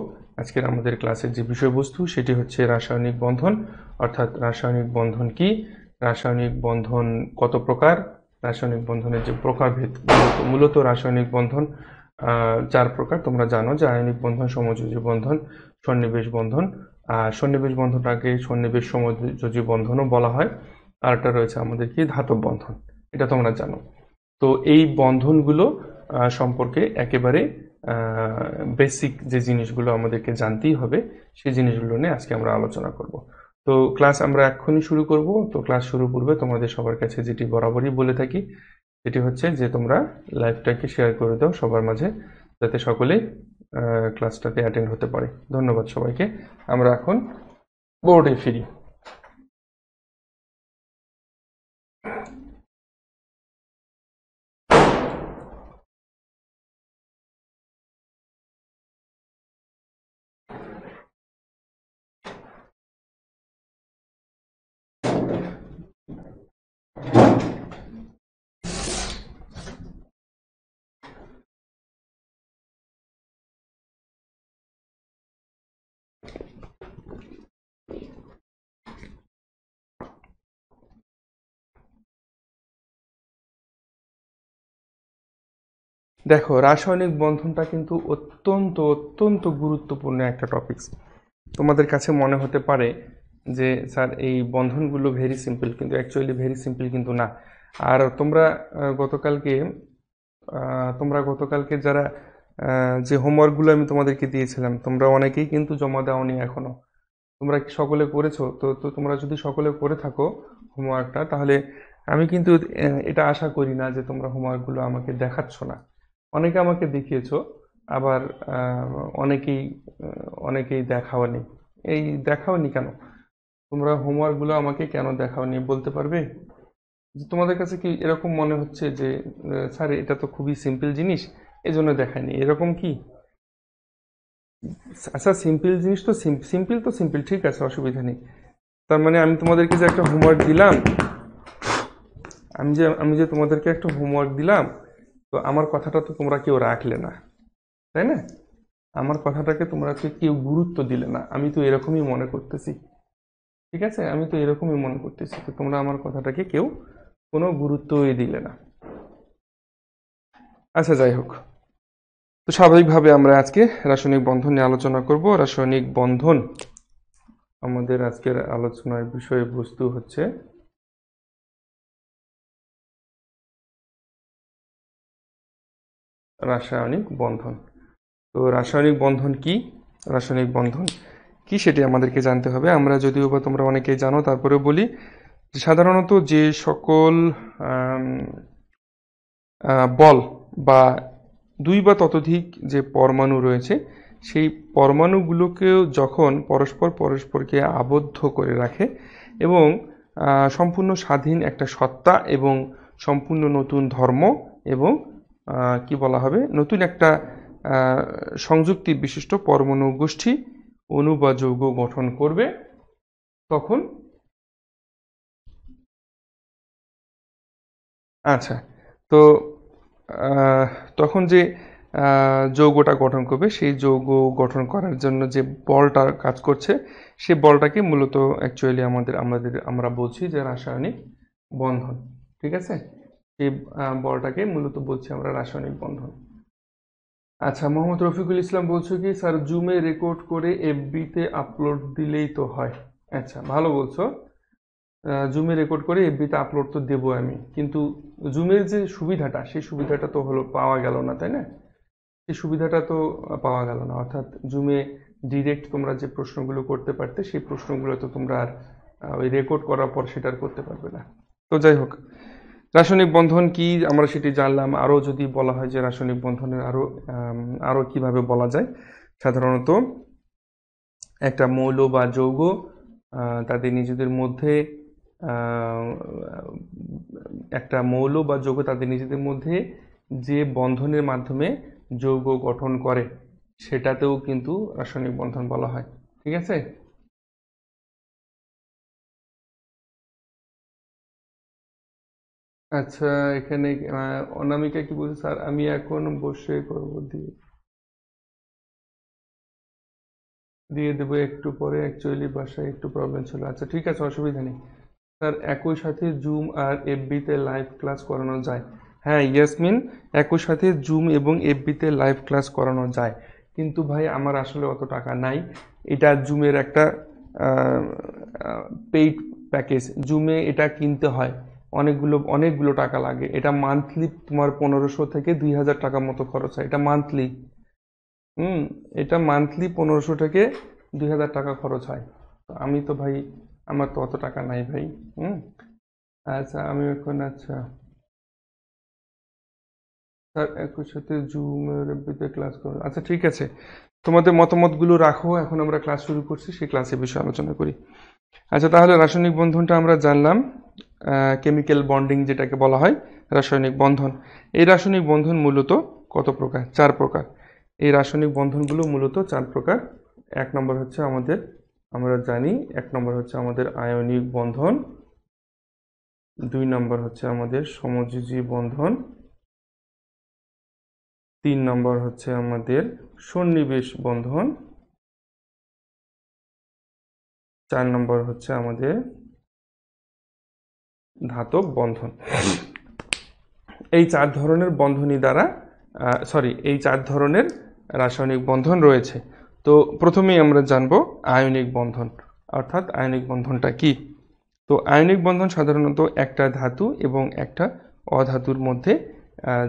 আজকের আমাদের ক্লাসের যে বিষয়বস্তু সেটি হচ্ছে রাসায়নিক বন্ধন, অর্থাৎ রাসায়নিক বন্ধন কি, রাসায়নিক বন্ধন কত প্রকার, রাসায়নিক বন্ধনের যে প্রকারভেদ, মূলত রাসায়নিক বন্ধন 4 প্রকার। তোমরা জানো যে আয়নিক বন্ধন, সমযোজী বন্ধন, সন্নিবেশ বন্ধন। আর সন্নিবেশ বন্ধনটাকে সন্নিবেশ সমযোজী বন্ধনও বলা হয়। আরেকটা রয়েছে আমাদের কি, ধাতব বন্ধন, এটা তোমরা জানো। তো এই বন্ধনগুলো সম্পর্কে একেবারে বেসিক যে জিনিসগুলো আমাদেরকে জানতেই হবে, সেই জিনিসগুলো নিয়ে আজকে আমরা আলোচনা করব। তো ক্লাস আমরা এক্ষুনি শুরু করব। তো ক্লাস শুরু পূর্বে তোমাদের সবার কাছে যেটি বরাবরই বলে থাকি, সেটি হচ্ছে যে তোমরা লাইভটাকে শেয়ার করে দাও সবার মাঝে, যাতে সকলেই ক্লাসটাতে অ্যাটেন্ড হতে পারে। ধন্যবাদ সবাইকে। আমরা এখন বোর্ডে ফিরি। দেখো, রাসায়নিক বন্ধনটা কিন্তু অত্যন্ত অত্যন্ত গুরুত্বপূর্ণ একটা টপিকস। তোমাদের কাছে মনে হতে পারে যে স্যার এই বন্ধনগুলো ভেরি সিম্পল, কিন্তু অ্যাকচুয়ালি ভেরি সিম্পল কিন্তু না। আর তোমরা গতকালকে যারা যে হোমওয়ার্কগুলো আমি তোমাদেরকে দিয়েছিলাম, তোমরা অনেকেই কিন্তু জমা দাওনি এখনো। তোমরা কি সকলে করেছো? তো তোমরা যদি সকলে করে থাকো হোমওয়ার্কটা, তাহলে আমি কিন্তু এটা আশা করি না যে তোমরা হোমওয়ার্কগুলো আমাকে দেখাচ্ছ না। অনেকে আমাকে দেখিয়েছো, আবার অনেকেই দেখাওনি। এই দেখাওনি কেন? তোমরা হোমওয়ার্কগুলো আমাকে কেন দেখাওনি বলতে পারবে? যে তোমাদের কাছে কি এরকম মনে হচ্ছে যে স্যার এটা তো খুবই সিম্পল জিনিস, এই জন্য দেখায়নি, এরকম কি? আচ্ছা, সিম্পল জিনিস তো সিম্পল তো সিম্পল, ঠিক আছে, অসুবিধা নেই। তার মানে আমি তোমাদেরকে যে একটা হোমওয়ার্ক দিলাম, আমি যে তোমাদেরকে একটা হোমওয়ার্ক দিলাম, তো আমার কথাটা তো তোমরা কেউ রাখলে না, তাই না? আমার কথাটাকে তোমরা তো কেউ গুরুত্ব দিলে না, আমি তো এরকমই মনে করতেছি। ঠিক আছে, আমি তো এরকমই মনে করতেছি, তো তোমরা আমার কথাটাকে কেউ কোনো গুরুত্বই দিলে না। আচ্ছা, যাই হোক। তো স্বাভাবিকভাবে আমরা আজকে রাসায়নিক বন্ধন নিয়ে আলোচনা করব। রাসায়নিক বন্ধন, আমাদের আজকের আলোচনার বিষয়বস্তু হচ্ছে রাসায়নিক বন্ধন। তো রাসায়নিক বন্ধন কি, রাসায়নিক বন্ধন কি সেটি আমাদেরকে জানতে হবে। আমরা যদিও বা তোমরা অনেকেই জানো, তারপরেও বলি যে সাধারণত যে সকল আম, বল বা দুই বা ততোধিক যে পরমাণু রয়েছে, সেই পরমাণুগুলোকেও যখন পরস্পর পরস্পরকে আবদ্ধ করে রাখে এবং সম্পূর্ণ স্বাধীন একটা সত্তা এবং সম্পূর্ণ নতুন ধর্ম এবং কি বলা হবে, নতুন একটা সংযুক্তি বিশিষ্ট পরমাণু গোষ্ঠী, অণু বা যৌগ গঠন করবে, তখন আচ্ছা, তো আহ, তখন যে যৌগটা গঠন করবে, সেই যৌগ গঠন করার জন্য যে বলটা কাজ করছে, সেই বলটাকে মূলত অ্যাকচুয়ালি আমরা বলছি যে রাসায়নিক বন্ধন। ঠিক আছে, এই বলটাকে মূলত বলছি আমরা রাসায়নিক বন্ধন। আচ্ছা, মোহাম্মদ রফিকুল ইসলাম বলছো কি স্যার জুমে রেকর্ড করে এফবিতে আপলোড দিলেই তো হয়? আচ্ছা, ভালো বলছো। জুমে রেকর্ড করে এফবিতে আপলোড তো দেবো আমি, কিন্তু জুমের যে সুবিধাটা, সেই সুবিধাটা তো হলো পাওয়া গেল না, তাই না? সেই সুবিধাটা তো পাওয়া গেল না, অর্থাৎ জুমে ডিরেক্ট তোমরা যে প্রশ্নগুলো করতে পারতে, সেই প্রশ্নগুলো তো তোমরা আর ওই রেকর্ড করার পর সেটা আর করতে পারবে না। তো যাই হোক, রাসায়নিক বন্ধন কি আমরা সেটি জানলাম। আরও যদি বলা হয় যে রাসায়নিক বন্ধনের আরও কিভাবে বলা যায়, সাধারণত একটা মৌল বা যৌগ তাদের নিজেদের মধ্যে আহ, একটা মৌল বা যৌগ তাদের নিজেদের মধ্যে যে বন্ধনের মাধ্যমে যৌগ গঠন করে সেটাতেও কিন্তু রাসায়নিক বন্ধন বলা হয়। ঠিক আছে। আচ্ছা, এখানে অনামিকা কি বলছে, স্যার আমি এখন বসে করব, দিয়ে দিয়ে দেবো একটু পরে, অ্যাকচুয়ালি বাসায় একটু প্রবলেম ছিল। আচ্ছা ঠিক আছে, অসুবিধা নেই স্যার। একই সাথে জুম আর এফবিতে লাইভ ক্লাস করানো যায়? হ্যাঁ ইয়াসমিন, একই সাথে জুম এবং এফবিতে লাইভ ক্লাস করানো যায়, কিন্তু ভাই আমার আসলে অত টাকা নাই। এটা জুমের একটা পেইড প্যাকেজ, জুমে এটা কিনতে হয়, অনেকগুলো অনেকগুলো টাকা লাগে। এটা মান্থলি তোমার 1500 থেকে 2000 টাকা মতো খরচ হয়, এটা মান্থলি। হুম। এটা মান্থলি 1500 থেকে 2000 টাকা খরচ হয়। তো আমি তো ভাই, আমার তো অত টাকা নাই ভাই। হুম। আচ্ছা আমি এখন, আচ্ছা স্যার একই সাথে জুমের এফবিতে ক্লাস করো, আচ্ছা ঠিক আছে। তোমাদের মতামতগুলো রাখো, এখন আমরা ক্লাস শুরু করছি, সেই ক্লাসের বিষয়ে আলোচনা করি। আচ্ছা তাহলে রাসায়নিক বন্ধনটা আমরা জানলাম, কেমিক্যাল বন্ডিং যেটাকে বলা হয় রাসায়নিক বন্ধন। এই রাসায়নিক বন্ধন মূলত কত প্রকার? 4 প্রকার। এই রাসায়নিক বন্ধনগুলো মূলত 4 প্রকার। এক নম্বর হচ্ছে আমাদের, আমরা জানি, এক নম্বর হচ্ছে আমাদের আয়নিক বন্ধন, 2 নম্বর হচ্ছে আমাদের সমযোজী বন্ধন, 3 নম্বর হচ্ছে আমাদের সন্নিবেশ বন্ধন, 4 নম্বর হচ্ছে আমাদের ধাতব বন্ধন। এই 4 ধরনের বন্ধনী দ্বারা, এই 4 ধরনের রাসায়নিক বন্ধন রয়েছে। তো প্রথমেই আমরা জানব আয়নিক বন্ধন, অর্থাৎ আয়নিক বন্ধনটা কি। তো আয়নিক বন্ধন সাধারণত একটা ধাতু এবং একটা অধাতুর মধ্যে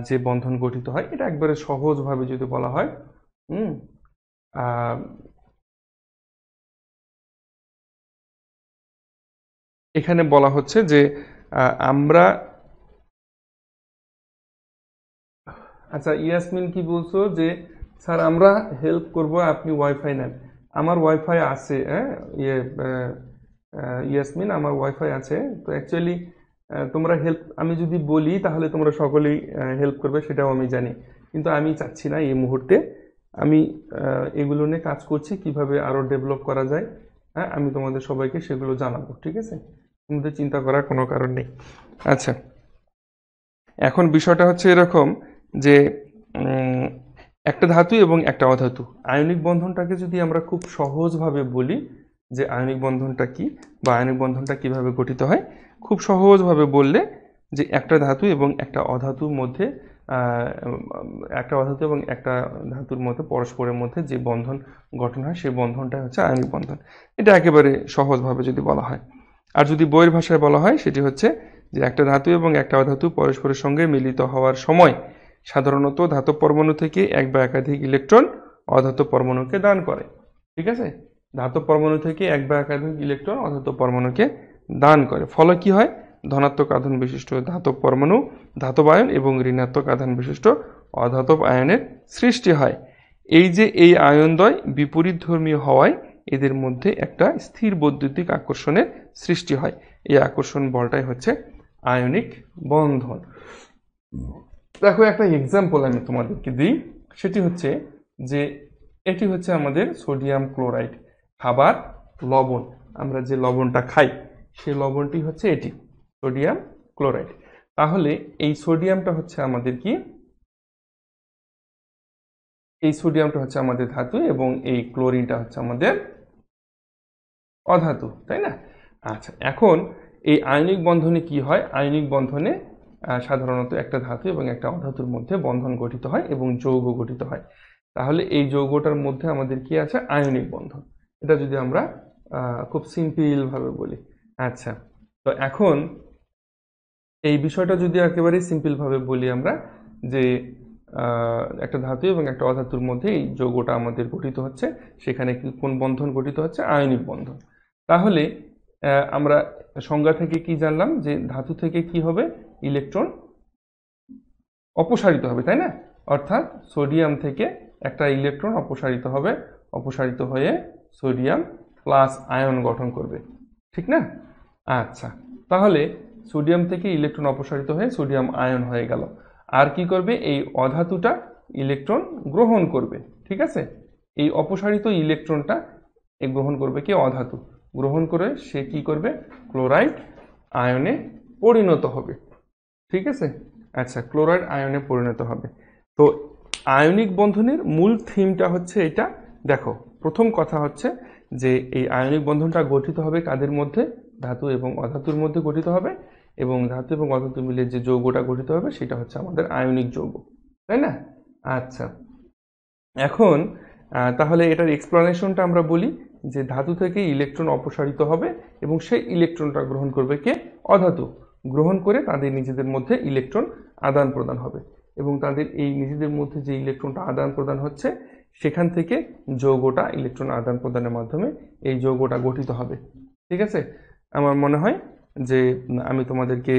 যে বন্ধন গঠিত হয়, এটা একবারে সহজভাবে যদি বলা হয়, হুম, আহ, এখানে বলা হচ্ছে যে আমরা, আচ্ছা ইয়াসমিন কি বলছো যে স্যার আমরা হেল্প করব, আপনি ওয়াইফাই নেন। আমার ওয়াইফাই আছে, হ্যাঁ, ইয়ে ইয়াসমিন আমার ওয়াইফাই আছে। তো অ্যাকচুয়ালি তোমরা হেল্প, আমি যদি বলি তাহলে তোমরা সকলেই হেল্প করবে, সেটাও আমি জানি, কিন্তু আমি চাচ্ছি না এই মুহূর্তে। আমি এগুলো নিয়ে কাজ করছি, কিভাবে আরো ডেভেলপ করা যায়। হ্যাঁ, আমি তোমাদের সবাইকে সেগুলো জানাবো, ঠিক আছে, তোমাদের চিন্তা করার কোনো কারণ নেই। আচ্ছা, এখন বিষয়টা হচ্ছে এরকম যে উম, একটা ধাতু এবং একটা অধাতু, আয়নিক বন্ধনটাকে যদি আমরা খুব সহজভাবে বলি যে আয়নিক বন্ধনটা কি বা আয়নিক বন্ধনটা কিভাবে গঠিত হয়, খুব সহজভাবে বললে যে একটা ধাতু এবং একটা অধাতুর মধ্যে, আহ, একটা অধাতু এবং একটা ধাতুর মধ্যে পরস্পরের মধ্যে যে বন্ধন গঠন হয় সেই বন্ধনটা হচ্ছে আয়নিক বন্ধন। এটা একেবারে সহজভাবে যদি বলা হয়। আর যদি বইয়ের ভাষায় বলা হয় সেটি হচ্ছে যে একটা ধাতু এবং একটা অধাতু পরস্পরের সঙ্গে মিলিত হওয়ার সময় সাধারণত ধাতব পরমাণু থেকে এক বা একাধিক ইলেকট্রন অধাতব পরমাণুকে দান করে। ঠিক আছে, ধাতব পরমাণু থেকে এক বা একাধিক ইলেকট্রন অধাতব পরমাণুকে দান করে, ফলে কি হয়, ধনাত্মক আধান বিশিষ্ট ধাতব পরমাণু, ধাতব আয়ন এবং ঋণাত্মক আধান বিশিষ্ট অধাতব আয়নের সৃষ্টি হয়। এই যে এই আয়নদ্বয় বিপরীতধর্মী হওয়ায় এদের মধ্যে একটা স্থির বৈদ্যুতিক আকর্ষণের সৃষ্টি হয়। এই আকর্ষণ বলটাই হচ্ছে আয়নিক বন্ধন। দেখো একটা এক্সাম্পল আমি তোমাদেরকে দিই, সেটি হচ্ছে যে এটি হচ্ছে আমাদের সোডিয়াম ক্লোরাইড, খাবার লবণ, আমরা যে লবণটা খাই সেই লবণটি হচ্ছে এটি সোডিয়াম ক্লোরাইড। তাহলে এই সোডিয়ামটা হচ্ছে আমাদের কি, এই সোডিয়ামটা হচ্ছে আমাদের ধাতু এবং এই ক্লোরিনটা হচ্ছে আমাদের অধাতু, তাই না? আচ্ছা, এখন এই আয়নিক বন্ধনে কি হয়, আয়নিক বন্ধনে সাধারণত একটা ধাতু এবং একটা অধাতুর মধ্যে বন্ধন গঠিত হয় এবং যৌগ গঠিত হয়। তাহলে এই যৌগটার মধ্যে আমাদের কি আছে, আয়নিক বন্ধন। এটা যদি আমরা খুব সিম্পল ভাবে বলি। আচ্ছা, তো এখন এই বিষয়টা যদি একেবারে সিম্পল ভাবে বলি আমরা, যে একটা ধাতু এবং একটা অধাতুর মধ্যে এই যৌগটা আমাদের গঠিত হচ্ছে, সেখানে কোন বন্ধন গঠিত হচ্ছে, আয়নিক বন্ধন। তাহলে আমরা সংজ্ঞা থেকে কি জানলাম, যে ধাতু থেকে কি হবে, ইলেকট্রন অপসারিত হবে, তাই না? অর্থাৎ সোডিয়াম থেকে একটা ইলেকট্রন অপসারিত হবে, অপসারিত হয়ে সোডিয়াম প্লাস আয়ন গঠন করবে, ঠিক না? আচ্ছা, তাহলে সোডিয়াম থেকে ইলেকট্রন অপসারিত হয়ে সোডিয়াম আয়ন হয়ে গেল। আর কি করবে, এই অধাতুটা ইলেকট্রন গ্রহণ করবে। ঠিক আছে, এই অপসারিত ইলেকট্রনটা গ্রহণ করবে কি, অধাতু গ্রহণ করে সে কি করবে, ক্লোরাইড আয়নে পরিণত হবে। ঠিক আছে, আচ্ছা, ক্লোরাইড আয়নে পরিণত হবে। তো আয়নিক বন্ধনের মূল থিমটা হচ্ছে এটা। দেখো, প্রথম কথা হচ্ছে যে এই আয়নিক বন্ধনটা গঠিত হবে কাদের মধ্যে, ধাতু এবং অধাতুর মধ্যে গঠিত হবে, এবং ধাতু এবং অধাতু মিলে যে যৌগটা গঠিত হবে সেটা হচ্ছে আমাদের আয়নিক যৌগ, তাই না? আচ্ছা, এখন তাহলে এটার এক্সপ্লানেশনটা আমরা বলি যে ধাতু থেকে ইলেকট্রন অপসারিত হবে এবং সেই ইলেকট্রনটা গ্রহণ করবে কে, অধাতু। গ্রহণ করে তাদের নিজেদের মধ্যে ইলেকট্রন আদান প্রদান হবে, এবং তাদের এই নিজেদের মধ্যে যে ইলেকট্রনটা আদান প্রদান হচ্ছে সেখান থেকে যৌগটা ইলেকট্রন আদান প্রদানের মাধ্যমে এই যৌগটা গঠিত হবে। ঠিক আছে, আমার মনে হয় যে আমি তোমাদেরকে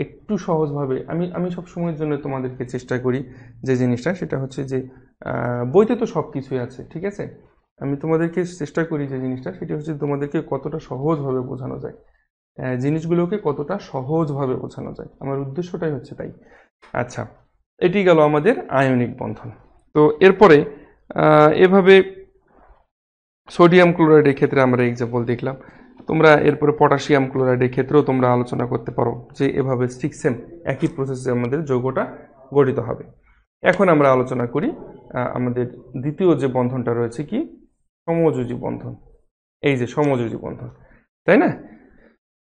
একটু সহজভাবে, আমি সব সময়ের জন্য তোমাদেরকে চেষ্টা করি যে জিনিসটা, সেটা হচ্ছে যে বইতে তো সব কিছুই আছে। ঠিক আছে, আমি তোমাদেরকে চেষ্টা করি যে জিনিসটা, সেটা হচ্ছে তোমাদেরকে কতটা সহজভাবে বোঝানো যায়, জিনিসগুলোকে কতটা সহজভাবে বোঝানো যায়, আমার উদ্দেশ্যটাই হচ্ছে তাই। আচ্ছা, এটি গেল আমাদের আয়নিক বন্ধন। তো এরপরে এভাবে সোডিয়াম ক্লোরাইডের ক্ষেত্রে আমরা এক্সাম্পল দেখলাম। তোমরা এরপরে পটাশিয়াম ক্লোরাইডের ক্ষেত্রেও তোমরা আলোচনা করতে পারো যে এভাবে সেম একই প্রসেসে আমাদের যৌগটা গঠিত হবে। এখন আমরা আলোচনা করি আমাদের দ্বিতীয় যে বন্ধনটা রয়েছে কি, সমযোজী বন্ধন। এই যে সমযোজী বন্ধন, তাই না?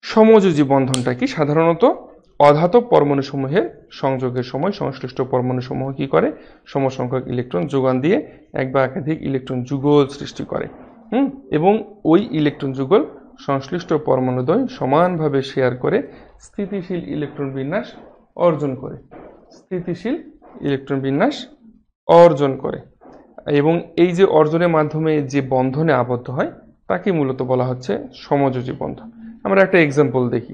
সমযোজী বন্ধনটা কি, সাধারণত অধাতব পরমাণুসমূহের সংযোগের সময় সংশ্লিষ্ট পরমাণুসমূহ কি করে, সমসংখ্যক ইলেকট্রন যোগান দিয়ে এক বা একাধিক ইলেকট্রন যুগল সৃষ্টি করে। এবং ওই ইলেকট্রন যুগল সংশ্লিষ্ট পরমাণুদ্বয় সমানভাবে শেয়ার করে স্থিতিশীল ইলেকট্রন বিন্যাস অর্জন করে। স্থিতিশীল ইলেকট্রন বিন্যাস অর্জন করে, এবং এই যে অর্জনের মাধ্যমে যে বন্ধনে আবদ্ধ হয় তাকে মূলত বলা হচ্ছে সমযোজী বন্ধন। আমরা একটা এক্সাম্পল দেখি।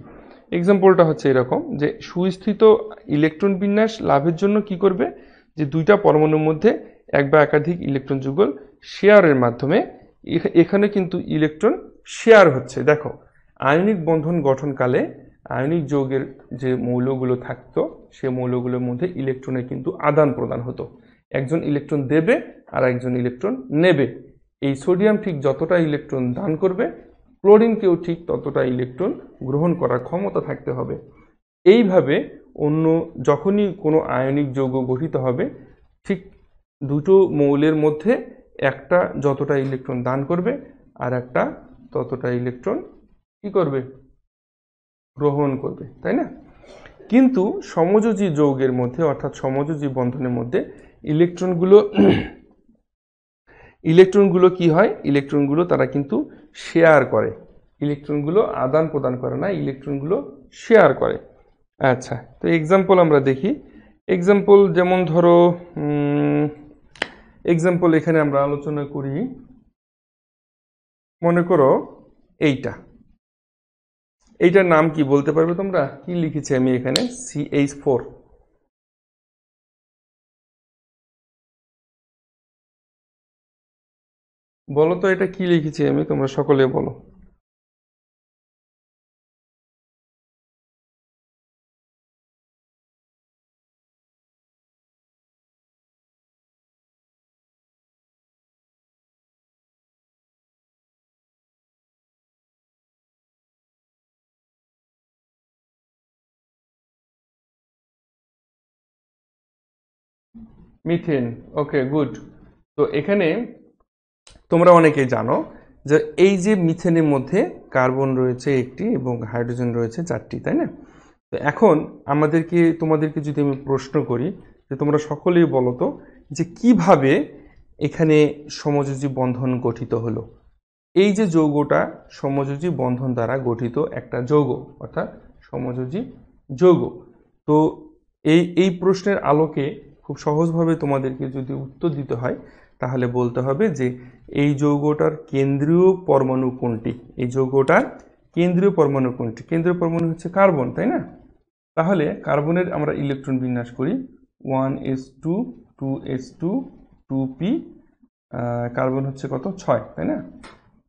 এক্সাম্পলটা হচ্ছে এরকম যে সুস্থিত ইলেকট্রন বিন্যাস লাভের জন্য কি করবে, যে দুইটা পরমাণুর মধ্যে এক বা একাধিক ইলেকট্রন যুগল শেয়ারের মাধ্যমে, এখানে কিন্তু ইলেকট্রন শেয়ার হচ্ছে। দেখো, আয়নিক বন্ধন গঠনকালে আয়নিক যৌগের যে মৌলগুলো থাকতো সে মৌলগুলোর মধ্যে ইলেকট্রনের কিন্তু আদান প্রদান হতো। একজন ইলেকট্রন দেবে আর একজন ইলেকট্রন নেবে। এই সোডিয়াম ঠিক যতটা ইলেকট্রন দান করবে, ক্লোরিনকেও ঠিক ততটা ইলেকট্রন গ্রহণ করার ক্ষমতা থাকতে হবে। এইভাবে অন্য যখনই কোনো আয়নিক যৌগ গঠিত হবে, ঠিক দুটো মৌলের মধ্যে একটা যতটা ইলেকট্রন দান করবে আর একটা ততটা ইলেকট্রন কি করবে, গ্রহণ করবে, তাই না? কিন্তু সমযোজী যৌগের মধ্যে অর্থাৎ সমযোজী বন্ধনের মধ্যে ইলেকট্রনগুলো কি হয়, ইলেকট্রনগুলো তারা কিন্তু শেয়ার করে, ইলেকট্রনগুলো আদান প্রদান করে না, ইলেকট্রনগুলো শেয়ার করে। আচ্ছা, তো এক্সাম্পল আমরা দেখি। এক্সাম্পল যেমন ধরো, এক্সাম্পল এখানে আমরা আলোচনা করি, মনে করো এইটার নাম কি বলতে পারবে তোমরা? কি লিখেছি আমি এখানে, CH4। বলো তো এটা কি লিখেছি আমি, তোমরা সকলে বলো। মিথেন, ওকে, গুড। তো এখানে তোমরা অনেকেই জানো যে এই যে মিথেনের মধ্যে কার্বন রয়েছে একটি এবং হাইড্রোজেন রয়েছে চারটি, তাই না? তো এখন তোমাদেরকে যদি আমি প্রশ্ন করি যে তোমরা সকলেই বলো তো যে কিভাবে এখানে সমযোজী বন্ধন গঠিত হলো। এই যে যৌগটা সমযোজী বন্ধন দ্বারা গঠিত একটা যৌগ, অর্থাৎ সমযোজী যৌগ। তো এই প্রশ্নের আলোকে খুব সহজভাবে তোমাদেরকে যদি উত্তর দিতে হয় তাহলে বলতে হবে যে এই যৌগটার কেন্দ্রীয় পরমাণু কোনটি, এই যৌগটার কেন্দ্রীয় পরমাণু কোনটি। কেন্দ্রীয় পরমাণু হচ্ছে কার্বন, তাই না? তাহলে কার্বনের আমরা ইলেকট্রন বিন্যাস করি 1s2 2s2 2p, কার্বন হচ্ছে কত, 6, তাই না?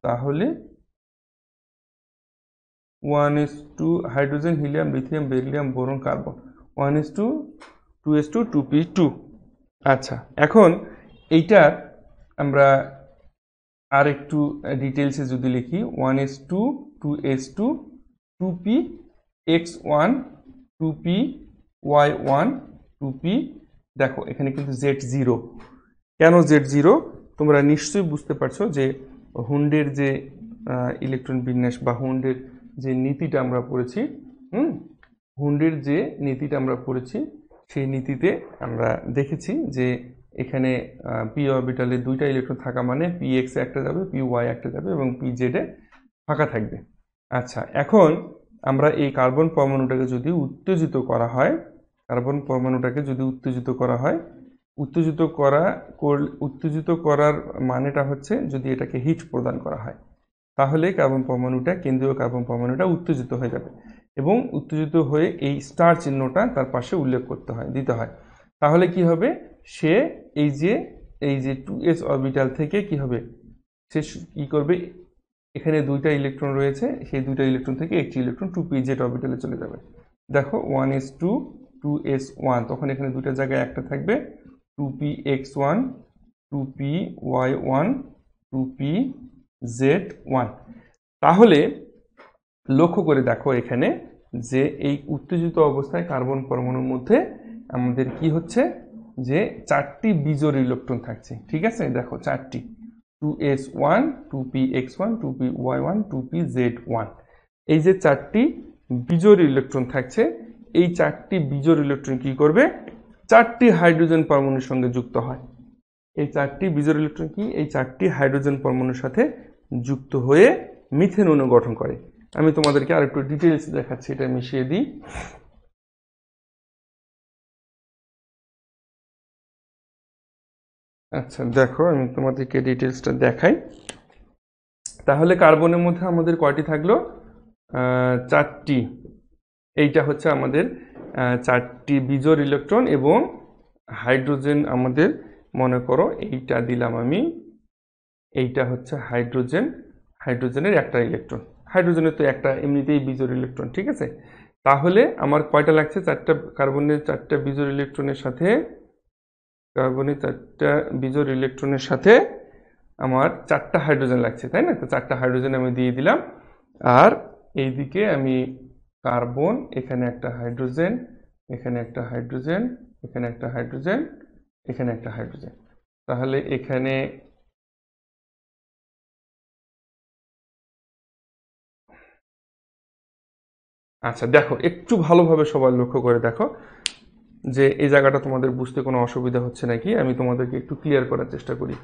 তাহলে 1:2 hydrogen, helium, lithium, beryllium, boron, carbon, 1:2 2s2 2p2। আচ্ছা, এখন এইটার আমরা আর একটু ডিটেলসে যদি লিখি, 1:2 2s2 2p x1 2p y1 2p, দেখো এখানে কিন্তু Z0। কেন Z0 তোমরা নিশ্চয়ই বুঝতে পারছো যে হুন্ডের যে ইলেকট্রন বিন্যাস বা হুন্ডের যে নীতিটা আমরা পড়েছি, হুন্ডের যে নীতিটা আমরা পড়েছি সেই নীতিতে আমরা দেখেছি যে এখানে পি অরবিটালে দুইটা ইলেকট্রন থাকা মানে পি এক্স এ একটা যাবে, পি ওয়াই একটা যাবে এবং পি জেড এ ফাঁকা থাকবে। আচ্ছা, এখন আমরা এই কার্বন পরমাণুটাকে যদি উত্তেজিত করা হয়, কার্বন পরমাণুটাকে যদি উত্তেজিত করা হয়, উত্তেজিত করার মানেটা হচ্ছে যদি এটাকে হিট প্রদান করা হয়, তাহলে কার্বন পরমাণুটা, কেন্দ্রীয় কার্বন পরমাণুটা উত্তেজিত হয়ে যাবে এবং উত্তেজিত হয়ে এই স্টার চিহ্নটা তার পাশে উল্লেখ দিতে হয়। তাহলে কি হবে, সে এই যে 2s অরবিটাল থেকে কি হবে, সে কি করবে, এখানে দুইটা ইলেকট্রন রয়েছে, সেই দুইটা ইলেকট্রন থেকে একটি ইলেকট্রন 2p-z অরবিটালে চলে যাবে। দেখো 1s2 2s1, তখন এখানে দুইটা জায়গায় একটা থাকবে, 2px1 2py1 2pz1। তাহলে লক্ষ্য করে দেখো এখানে যে এই উত্তেজিত অবস্থায় কার্বন পরমাণুর মধ্যে আমাদের কি হচ্ছে, যে চারটি বিজোড় ইলেকট্রন থাকছে। ঠিক আছে, দেখো চারটি, 2s1 2px1 2py1 2pz1, এই যে চারটি বিজোড় ইলেকট্রন থাকছে, এই চারটি বিজোড় ইলেকট্রন কি করবে, চারটি হাইড্রোজেন পরমাণুর সঙ্গে যুক্ত হয়। এই চারটি বিজোড় ইলেকট্রন কি, এই চারটি হাইড্রোজেন পরমাণুর সাথে যুক্ত হয়ে মিথেন অণু গঠন করে। আমি তোমাদেরকে আরেকটু ডিটেইলস দেখাচ্ছি, এটা মিশিয়ে দিই। আচ্ছা দেখো, আমি তোমাদেরকে ডিটেইলসটা দেখাই। তাহলে কার্বনের মধ্যে আমাদের কয়টি থাকলো, চারটি। এইটা হচ্ছে আমাদের চারটি বিজোড় ইলেকট্রন এবং হাইড্রোজেন আমাদের, মনে করো এইটা দিলাম আমি, এইটা হচ্ছে হাইড্রোজেন, হাইড্রোজেনের একটা ইলেকট্রন, হাইড্রোজেনের তো একটা এমনিতেই বিজোড় ইলেকট্রন। ঠিক আছে, তাহলে আমার কয়টা লাগছে, চারটা কার্বনের চারটা বিজোড় ইলেকট্রনের সাথে, কার্বনের চারটা বিজোড় ইলেকট্রনের সাথে আমার চারটা হাইড্রোজেন লাগছে, তাই না? তো চারটা হাইড্রোজেন আমি দিয়ে দিলাম, আর এইদিকে আমি কার্বন, এখানে একটা হাইড্রোজেন, এখানে একটা হাইড্রোজেন, এখানে একটা হাইড্রোজেন, এখানে একটা হাইড্রোজেন। তাহলে এখানে আচ্ছা দেখো, একটু ভালোভাবে সবাই লক্ষ্য করে দেখো যে এই জায়গাটা তোমাদের বুঝতে কোনো অসুবিধা হচ্ছে নাকি, আমি তোমাদেরকে একটু ক্লিয়ার করার চেষ্টা করি।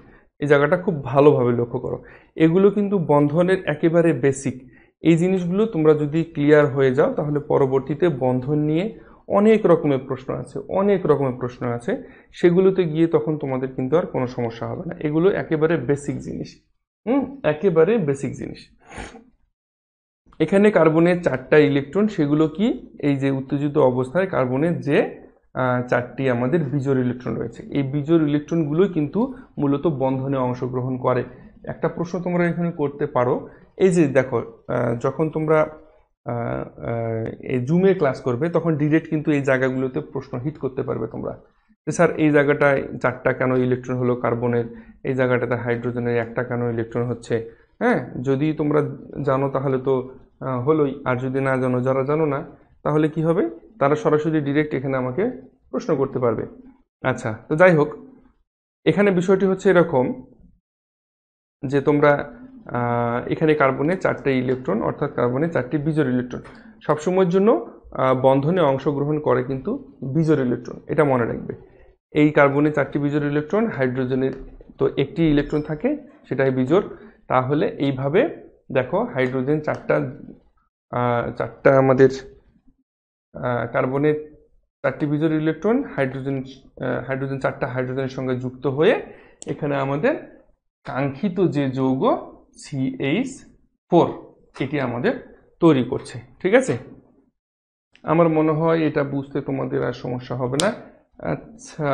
এই জায়গাটা খুব ভালোভাবে লক্ষ্য করো, এগুলো কিন্তু বন্ধনের একেবারে বেসিক। এই জিনিসগুলো তোমরা যদি ক্লিয়ার হয়ে যাও, তাহলে পরবর্তীতে বন্ধন নিয়ে অনেক রকমের প্রশ্ন আছে, অনেক রকমের প্রশ্ন আছে, সেগুলোতে গিয়ে তখন তোমাদের কিন্তু আর কোনো সমস্যা হবে না। এগুলো একেবারে বেসিক জিনিস, একেবারে বেসিক জিনিস। এখানে কার্বনের চারটা ইলেকট্রন, সেগুলো কি, এই যে উত্তেজিত অবস্থায় কার্বনের যে চারটি আমাদের বিজোড় ইলেকট্রন রয়েছে, এই বিজোড় ইলেকট্রনগুলো কিন্তু মূলত বন্ধনে অংশগ্রহণ করে। একটা প্রশ্ন তোমরা এখানে করতে পারো, এই যে দেখো, যখন তোমরা এই জুমে ক্লাস করবে তখন ডিরেক্ট কিন্তু এই জায়গাগুলোতে প্রশ্ন হিট করতে পারবে তোমরা, যে স্যার এই জায়গাটায় চারটা কেন ইলেকট্রন হলো কার্বনের, এই জায়গাটাতে হাইড্রোজেনের একটা কেন ইলেকট্রন হচ্ছে। হ্যাঁ, যদি তোমরা জানো তাহলে তো হলোই, আর যদি না জানো, যারা জানো না তাহলে কি হবে, তারা সরাসরি ডিরেক্ট এখানে আমাকে প্রশ্ন করতে পারবে। আচ্ছা, তো যাই হোক, এখানে বিষয়টি হচ্ছে এরকম যে তোমরা এখানে কার্বনে চারটে ইলেকট্রন, অর্থাৎ কার্বনে চারটি বিজোড় ইলেকট্রন, সবসময়ের জন্য বন্ধনে অংশগ্রহণ করে কিন্তু বিজোড় ইলেকট্রন, এটা মনে রাখবে। এই কার্বনে চারটি বিজোড় ইলেকট্রন, হাইড্রোজেনের তো একটি ইলেকট্রন থাকে, সেটাই বিজোড়। তাহলে এইভাবে দেখো, হাইড্রোজেন চারটা, চারটা আমাদের কার্বনের চারটি বিজোড় ইলেকট্রন, হাইড্রোজেন চারটা হাইড্রোজেনের সঙ্গে যুক্ত হয়ে এখানে আমাদের কাঙ্ক্ষিত যে যৌগ CH4, এটি আমাদের তৈরি করছে। ঠিক আছে, আমার মনে হয় এটা বুঝতে তোমাদের আর সমস্যা হবে না। আচ্ছা,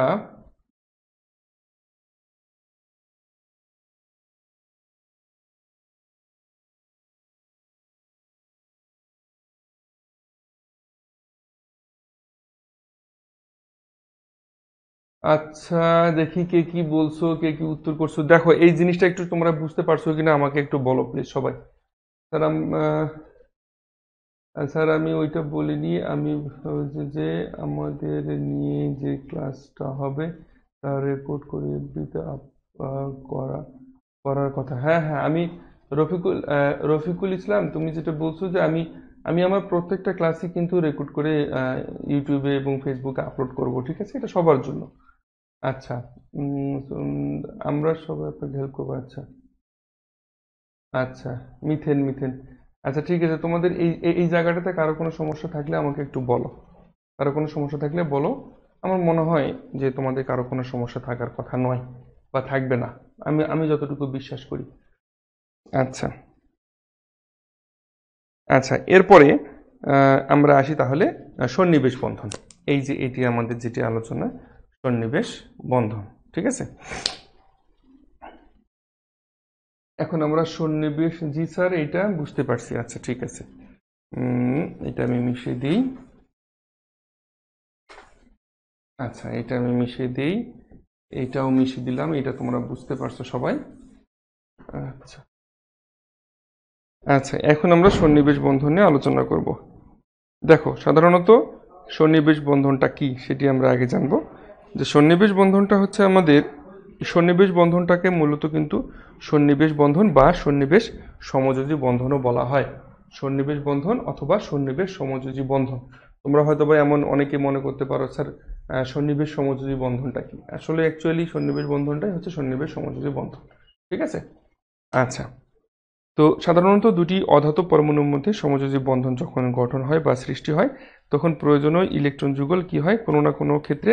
আচ্ছা, দেখি কে কি বলছো, কে কি উত্তর করছো। দেখো এই জিনিসটা একটু তোমরা বুঝতে পারছো কিনা আমাকে একটু বলো প্লিজ সবাই। স্যার স্যার আমি ওইটা বলিনি, আমি ভাবছি যে আমাদের নিয়ে যে ক্লাসটা হবে তা রেকর্ড করে এফবিতে করা করার কথা। হ্যাঁ হ্যাঁ, আমি রফিকুল ইসলাম, তুমি যেটা বলছো যে আমি আমি আমার প্রত্যেকটা ক্লাসই কিন্তু রেকর্ড করে ইউটিউবে এবং ফেসবুকে আপলোড করব, ঠিক আছে, এটা সবার জন্য। আচ্ছা। আমরা সবাই আপনাকে হেল্প করবো। আচ্ছা আচ্ছা। Methane methane. আচ্ছা ঠিক আছে, তোমাদের এই এই এই জায়গাটাতে কারো কোনো সমস্যা থাকলে আমাকে একটু বলো। কারো কোনো সমস্যা থাকলে বলো। আমার মনে হয় যে তোমাদের কারো কোনো সমস্যা থাকার কথা নয়, বা থাকবে না। আমি আমি যতটুকু বিশ্বাস করি। আচ্ছা আচ্ছা, এরপরে আমরা আসি তাহলে সন্নিবেশ বন্ধন। এই যে এটি আমাদের যেটি আলোচনা, সন্নিবেশ বন্ধন, ঠিক আছে। এখন আমরা সন্নিবেশ, জি স্যার এটা বুঝতে পারছি। আচ্ছা ঠিক আছে। এটা আমি মিশিয়ে দিই। আচ্ছা এটা আমি মিশিয়ে দিই, এইটাও মিশিয়ে দিলাম, এটা তোমরা বুঝতে পারছো সবাই। আচ্ছা আচ্ছা, এখন আমরা সন্নিবেশ বন্ধন নিয়ে আলোচনা করব। দেখো সাধারণত সন্নিবেশ বন্ধনটা কি সেটি আমরা আগে জানবো। যে সন্নিবেশ বন্ধনটা হচ্ছে আমাদের, সন্নিবেশ বন্ধনটাকে মূলত কিন্তু সন্নিবেশ বন্ধন বা সন্নিবেশ সমযোজী বন্ধনও বলা হয়। সন্নিবেশ বন্ধন অথবা সন্নিবেশ সমযোজী বন্ধন। তোমরা হয়তো বা এমন অনেকে মনে করতে পারো স্যার সন্নিবেশ সমযোজী বন্ধনটা কি। আসলে অ্যাকচুয়ালি সন্নিবেশ বন্ধনটাই হচ্ছে সন্নিবেশ সমযোজী বন্ধন, ঠিক আছে। আচ্ছা, তো সাধারণত দুটি অধাতব পরমাণুর মধ্যে সমযোজী বন্ধন যখন গঠন হয় বা সৃষ্টি হয়, তখন প্রয়োজনীয় ইলেকট্রন যুগল কি হয়, কোনো না কোনো ক্ষেত্রে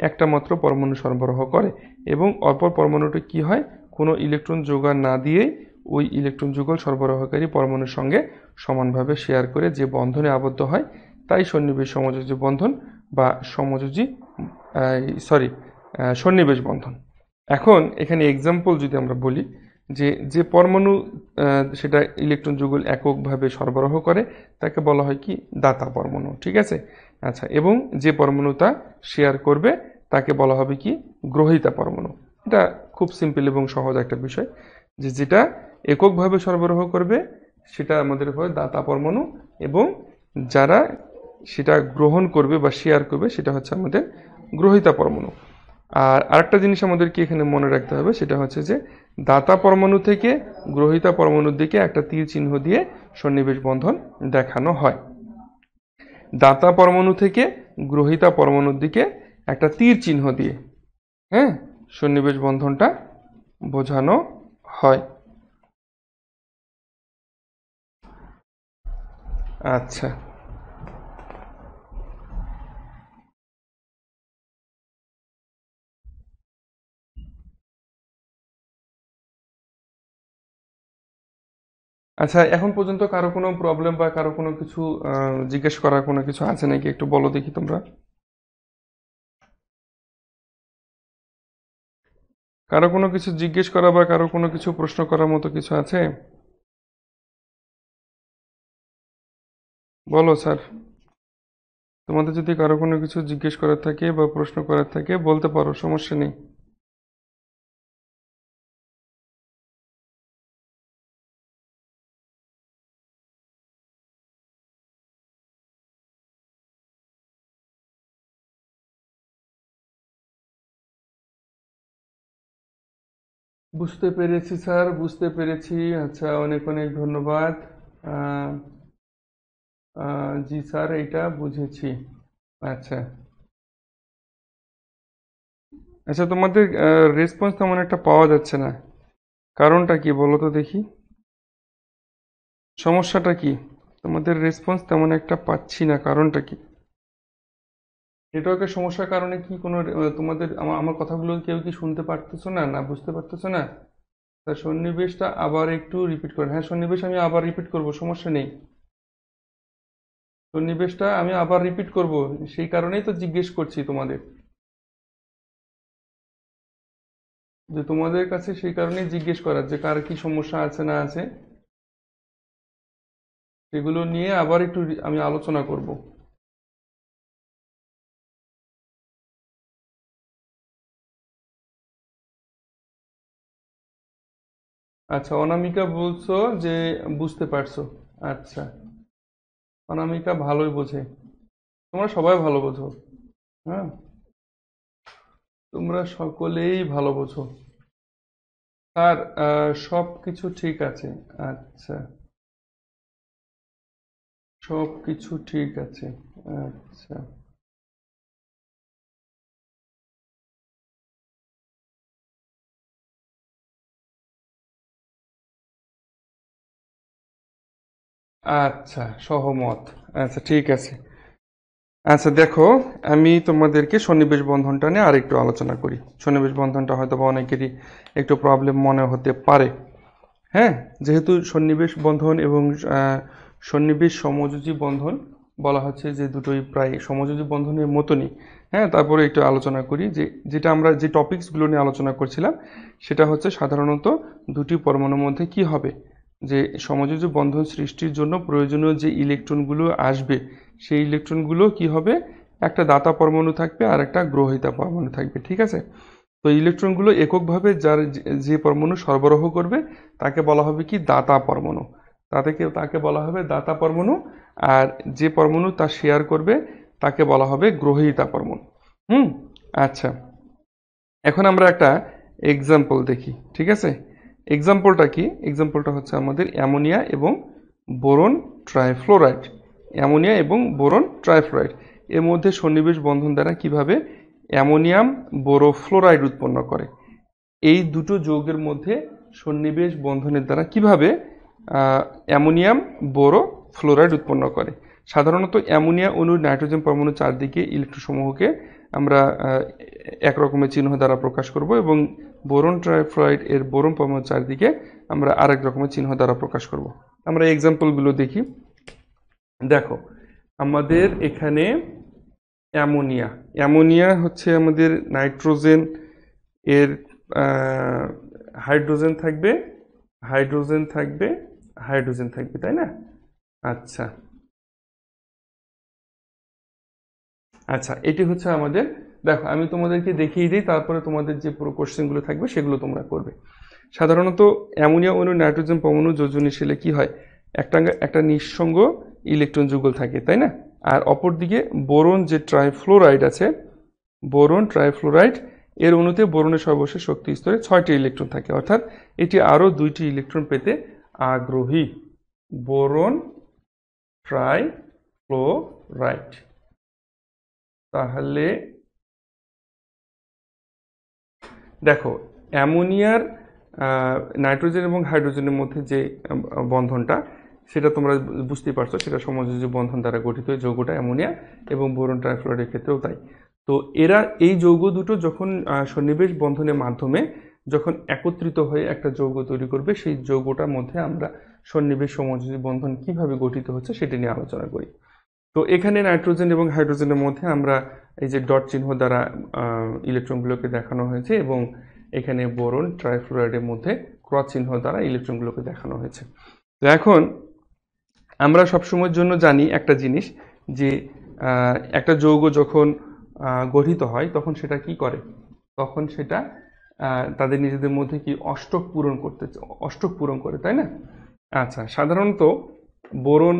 একটা মাত্র পরমাণু সরবরাহ করে, এবং অপর পরমাণুটি কি হয়, কোনো ইলেকট্রন যোগান না দিয়েই ওই ইলেকট্রন যুগল সরবরাহকারী পরমাণুর সঙ্গে সমানভাবে শেয়ার করে যে বন্ধনে আবদ্ধ হয়, তাই সন্নিবেশ সমযোজী বন্ধন বা সমযোজী সরি সন্নিবেশ বন্ধন। এখন এখানে এক্সাম্পল যদি আমরা বলি, যে যে পরমাণু সেটা ইলেকট্রন যুগল এককভাবে সরবরাহ করে তাকে বলা হয় কি, দাতা পরমাণু, ঠিক আছে। আচ্ছা, এবং যে পরমাণু তা শেয়ার করবে তাকে বলা হবে কি, গ্রহীতা পরমাণু। এটা খুব সিম্পল এবং সহজ একটা বিষয়, যে যেটা এককভাবে সরবরাহ করবে সেটা আমাদের হয় দাতা পরমাণু, এবং যারা সেটা গ্রহণ করবে বা শেয়ার করবে সেটা হচ্ছে আমাদের গ্রহীতা পরমাণু। আর আরেকটা জিনিস আমাদেরকে এখানে মনে রাখতে হবে, সেটা হচ্ছে যে দাতা পরমাণু থেকে গ্রহীতা পরমাণুর দিকে একটা তীর চিহ্ন দিয়ে সন্নিবেশ বন্ধন দেখানো হয়। দাতা পরমাণু থেকে গ্রহীতা পরমাণুর দিকে একটা তীর চিহ্ন দিয়ে, হ্যাঁ, সন্নিবেশ বন্ধনটা বোঝানো হয়। আচ্ছা আচ্ছা, এখন পর্যন্ত কারো কোনো প্রবলেম বা কারো কোনো কিছু জিজ্ঞেস করার কোনো কিছু আছে নাকি, একটু বলো দেখি তোমরা। কারো কোনো কিছু জিজ্ঞেস করা বা কারো কোনো কিছু প্রশ্ন করার মতো কিছু আছে? বলো স্যার। তোমাদের যদি কারো কোনো কিছু জিজ্ঞেস করার থাকে বা প্রশ্ন করার থাকে বলতে পারো, সমস্যা নেই। বুঝতে পেরেছি স্যার, বুঝতে পেরেছি। আচ্ছা, অনেক অনেক ধন্যবাদ। আহ, জি স্যার, এটা বুঝেছি। আচ্ছা আচ্ছা, তোমাদের রেসপন্স তেমন একটা পাওয়া যাচ্ছে না, কারণটা কি বলো তো দেখি। সমস্যাটা কি? তোমাদের রেসপন্স তেমন একটা পাচ্ছি না, কারণটা কি? নেটওয়ার্কের সমস্যার কারণে কি কোনো তোমাদের আমার আমার কথাগুলো কেউ কি শুনতে পারতেছো না, না বুঝতে পারতেছো না? তা সন্নিবেশটা আবার একটু রিপিট করেন। হ্যাঁ, সন্নিবেশ আমি আবার রিপিট করব, সমস্যা নেই। সন্নিবেশটা আমি আবার রিপিট করব, সেই কারণেই তো জিজ্ঞেস করছি তোমাদের, যে তোমাদের কাছে সেই কারণেই জিজ্ঞেস করার যে কার কি সমস্যা আছে না আছে, সেগুলো নিয়ে আবার একটু আমি আলোচনা করব। আচ্ছা, অনামিকা বলছো যে বুঝতে পারছো। আচ্ছা, অনামিকা ভালোই বোঝে। তোমরা সবাই ভালো বোঝো। হ্যাঁ, তোমরা সকলেই ভালো বোঝো। আর সব কিছু ঠিক আছে। আচ্ছা, সব কিছু ঠিক আছে। আচ্ছা, আচ্ছা, সহমত। আচ্ছা, ঠিক আছে। আচ্ছা, দেখো, আমি তোমাদেরকে সন্নিবেশ বন্ধনটা নিয়ে আরেকটু আলোচনা করি। সন্নিবেশ বন্ধনটা হয়তো বা অনেকেরই একটু প্রবলেম মনে হতে পারে। হ্যাঁ, যেহেতু সন্নিবেশ বন্ধন এবং সন্নিবেশ সমযোজী বন্ধন বলা হচ্ছে যে দুটোই প্রায় সমযোজী বন্ধনের মতনই। হ্যাঁ, তারপরে একটু আলোচনা করি যে যেটা আমরা যে টপিকসগুলো নিয়ে আলোচনা করছিলাম সেটা হচ্ছে সাধারণত দুটি পরমাণুর মধ্যে কি হবে, যে সমযোজী বন্ধন সৃষ্টির জন্য প্রয়োজনীয় যে ইলেকট্রনগুলো আসবে সেই ইলেকট্রনগুলো কি হবে, একটা দাতা পরমাণু থাকবে আর একটা গ্রহীতা পরমাণু থাকবে, ঠিক আছে। তো ইলেকট্রনগুলো এককভাবে যার যে পরমাণু সরবরাহ করবে তাকে বলা হবে কি দাতা পরমাণু। তাকে বলা হবে দাতা পরমাণু। আর যে পরমাণু তা শেয়ার করবে তাকে বলা হবে গ্রহীতা পরমাণু। হুম। আচ্ছা, এখন আমরা একটা এক্সাম্পল দেখি, ঠিক আছে। এক্সাম্পলটা কি? এক্সাম্পলটা হচ্ছে আমাদের অ্যামোনিয়া এবং বোরন ট্রাইফ্লোরাইড। অ্যামোনিয়া এবং বোরন ট্রাইফ্লোরাইড এর মধ্যে সন্নিবেশ বন্ধন দ্বারা কিভাবে অ্যামোনিয়াম বোরোফ্লোরাইড উৎপন্ন করে। এই দুটো যৌগের মধ্যে সন্নিবেশ বন্ধনের দ্বারা কিভাবে অ্যামোনিয়াম বোরো ফ্লোরাইড উৎপন্ন করে। সাধারণত অ্যামোনিয়া অণুর নাইট্রোজেন পরমাণু চারদিকে ইলেকট্রনসমূহকে আমরা এক রকমের চিহ্ন দ্বারা প্রকাশ করব এবং বোরন ট্রাইফ্লোরাইড এর বোরন পরমাণু চারদিকে আমরা আরেক রকমের চিহ্ন দ্বারা প্রকাশ করব। আমরা এক্সাম্পলগুলো দেখি। দেখো, আমাদের এখানে অ্যামোনিয়া। অ্যামোনিয়া হচ্ছে আমাদের নাইট্রোজেন এর হাইড্রোজেন থাকবে, হাইড্রোজেন থাকবে, হাইড্রোজেন থাকবে, তাই না? আচ্ছা, আচ্ছা, এটি হচ্ছে আমাদের। দেখো, আমি তোমাদেরকে দেখিয়ে দিই, তারপরে তোমাদের যে পুরো কোশ্চেনগুলো থাকবে সেগুলো তোমরা করবে। সাধারণত অ্যামোনিয়া অণু নাইট্রোজেন পরমাণু যোজনীশীলে কি হয়, একটা একটা নিঃসঙ্গ ইলেকট্রন যুগল থাকে, তাই না? আর অপরদিকে বোরন যে ট্রাইফ্লোরাইড আছে, বোরন ট্রাইফ্লোরাইড এর অণুতে বোরনের সর্বশেষ শক্তি স্তরে 6টি ইলেকট্রন থাকে, অর্থাৎ এটি আরও 2টি ইলেকট্রন পেতে আগ্রহী। Boron trifluoride. তাহলে দেখো, অ্যামোনিয়ার নাইট্রোজেন এবং হাইড্রোজেনের মধ্যে যে বন্ধনটা, সেটা তোমরা বুঝতেই পারছো, সেটা সমযোজী বন্ধন দ্বারা গঠিত যৌগটা অ্যামোনিয়া, এবং বোরন ট্রাইফ্লোরাইডের ক্ষেত্রেও তাই। তো এরা এই যৌগ দুটো যখন সন্নিবেশ বন্ধনের মাধ্যমে যখন একত্রিত হয়ে একটা যৌগ তৈরি করবে, সেই যৌগটার মধ্যে আমরা সন্নিবেশ সমযোজী বন্ধন কিভাবে গঠিত হচ্ছে সেটা নিয়ে আলোচনা করি। তো এখানে নাইট্রোজেন এবং হাইড্রোজেনের মধ্যে আমরা এই যে ডট চিহ্ন দ্বারা ইলেকট্রনগুলোকে দেখানো হয়েছে, এবং এখানে বোরন ট্রাইফ্লোরাইডের মধ্যে ক্রস চিহ্ন দ্বারা ইলেকট্রনগুলোকে দেখানো হয়েছে। তো এখন আমরা সবসময়ের জন্য জানি একটা জিনিস, যে একটা যৌগ যখন গঠিত হয় তখন সেটা কি করে, তখন সেটা তাদের নিজেদের মধ্যে কি অষ্টক পূরণ করে, তাই না? আচ্ছা, সাধারণত বোরন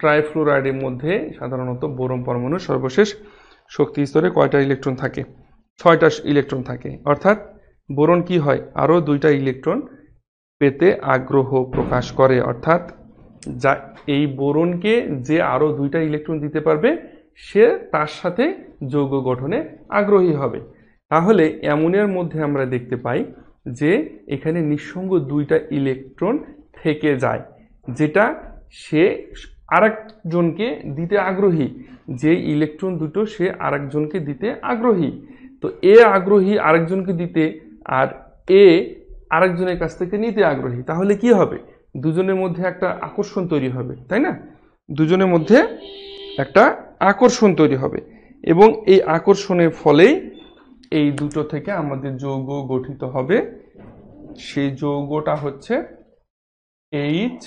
ট্রাইফ্লোরাইডের মধ্যে সাধারণত বোরন পরমাণুর সর্বশেষ শক্তি স্তরে কয়টা ইলেকট্রন থাকে? 6টা ইলেকট্রন থাকে, অর্থাৎ বোরন কি হয়, আরও 2টা ইলেকট্রন পেতে আগ্রহ প্রকাশ করে, অর্থাৎ যা এই বোরনকে যে আরও 2টা ইলেকট্রন দিতে পারবে সে তার সাথে যৌগ গঠনে আগ্রহী হবে। তাহলে অ্যামোনিয়ার মধ্যে আমরা দেখতে পাই যে এখানে নিঃসঙ্গ 2টা ইলেকট্রন থেকে যায়, যেটা সে আরেকজনকে দিতে আগ্রহী। যে ইলেকট্রন দুটো সে আরেকজনকে দিতে আগ্রহী। তো এ আগ্রহী আরেকজনকে দিতে, আর এ আরেকজনের কাছ থেকে নিতে আগ্রহী। তাহলে কি হবে, দুজনের মধ্যে একটা আকর্ষণ তৈরি হবে, তাই না? দুজনের মধ্যে একটা আকর্ষণ তৈরি হবে, এবং এই আকর্ষণের ফলেই এই দুটো থেকে আমাদের যৌগ গঠিত হবে। সেই যৌগটা হচ্ছে এইচ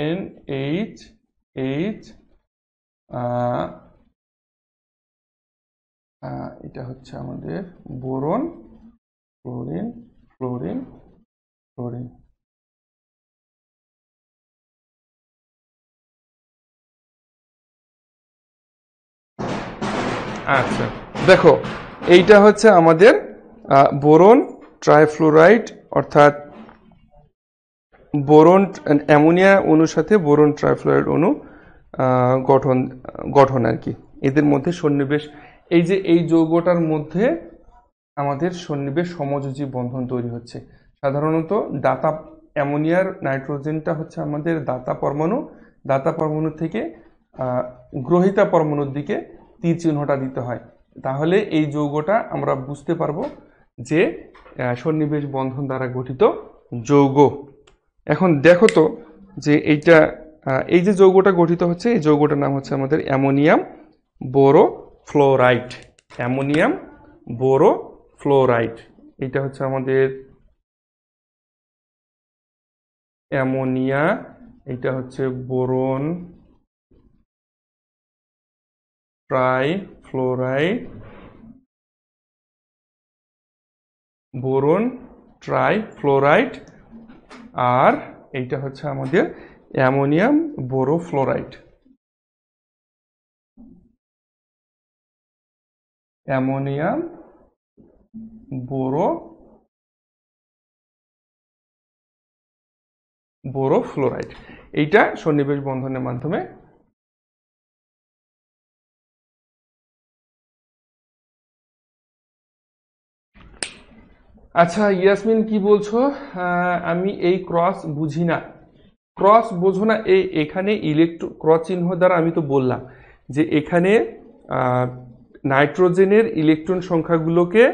এন এইচ এইচ এটা হচ্ছে আমাদের বোরন, ক্লোরিন, ক্লোরিন ক্লোরিন। আচ্ছা, দেখো এইটা হচ্ছে আমাদের বোরন ট্রাইফ্লোরাইড, অর্থাৎ বোরন অ্যামোনিয়া অণুর সাথে বোরন ট্রাইফ্লোরাইড অণু গঠন গঠন আর কি, এদের মধ্যে সন্নিবেশ। এই যে এই যৌগটার মধ্যে আমাদের সন্নিবেশ সমযোজী বন্ধন তৈরি হচ্ছে। সাধারণত দাতা অ্যামোনিয়ার নাইট্রোজেনটা হচ্ছে আমাদের দাতা পরমাণু, দাতা পরমাণু থেকে গ্রহিতা পরমাণুর দিকে তীর চিহ্নটা দিতে হয়, তাহলে এই যৌগটা আমরা বুঝতে পারবো যে সন্নিবেশ বন্ধন দ্বারা গঠিত যৌগ। এখন দেখো তো যে এইটা এই যে যৌগটা গঠিত হচ্ছে, এই যৌগটার নাম হচ্ছে আমাদের অ্যামোনিয়াম বোরো ফ্লোরাইড। অ্যামোনিয়াম বোরো ফ্লোরাইড, এটা হচ্ছে আমাদের অ্যামোনিয়া, এটা হচ্ছে বোরন ট্রাইফ্লোরাইড, বোরন ট্রাইফ্লোরাইড, আর এইটা হচ্ছে আমাদের অ্যামোনিয়াম বোরোফ্লোরাইড। অ্যামোনিয়াম বোরোফ্লোরাইড, এইটা সন্নিবেশ বন্ধনের মাধ্যমে আচ্ছা ইয়াসমিন কি বলছো? আমি এই ক্রস বুঝি না। ক্রস বোঝো না? এখানে ক্রস চিহ্ন দ্বারা আমি তো বললাম যে এখানে নাইট্রোজেনের ইলেকট্রন সংখ্যাগুলোকে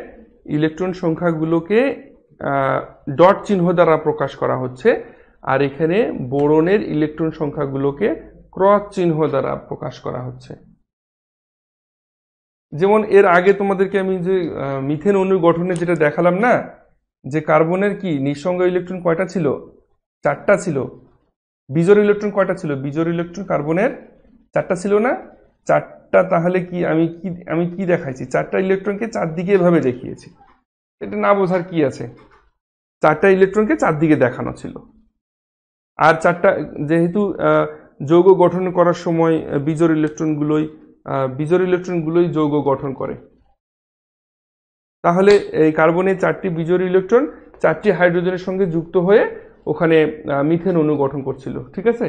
ডট চিহ্ন দ্বারা প্রকাশ করা হচ্ছে, আর এখানে বোরনের ইলেকট্রন সংখ্যাগুলোকে ক্রস চিহ্ন দ্বারা প্রকাশ করা হচ্ছে। যেমন এর আগে তোমাদেরকে আমি যে মিথেন অণুর গঠনে যেটা দেখালাম না, যে কার্বনের কি নিঃসঙ্গ ইলেকট্রন কয়টা ছিল? 4টা ছিল। বিজোড় ইলেকট্রন কয়টা ছিল? বিজোড় ইলেকট্রন কার্বনের 4টা ছিল না? 4টা। তাহলে কি আমি কি দেখাইছি? 4টা ইলেকট্রনকে চারদিকে এভাবে দেখিয়েছি। এটা না বোঝার কি আছে? 4টা ইলেকট্রনকে চারদিকে দেখানো ছিল। আর 4টা যেহেতু যৌগ গঠন করার সময় বিজোড় ইলেকট্রনগুলোই যৌগ গঠন করে, তাহলে এই কার্বনের 4টি বিজোড় ইলেকট্রন 4টি হাইড্রোজেনের সঙ্গে যুক্ত হয়ে ওখানে মিথেন অণু গঠন করছিল, ঠিক আছে?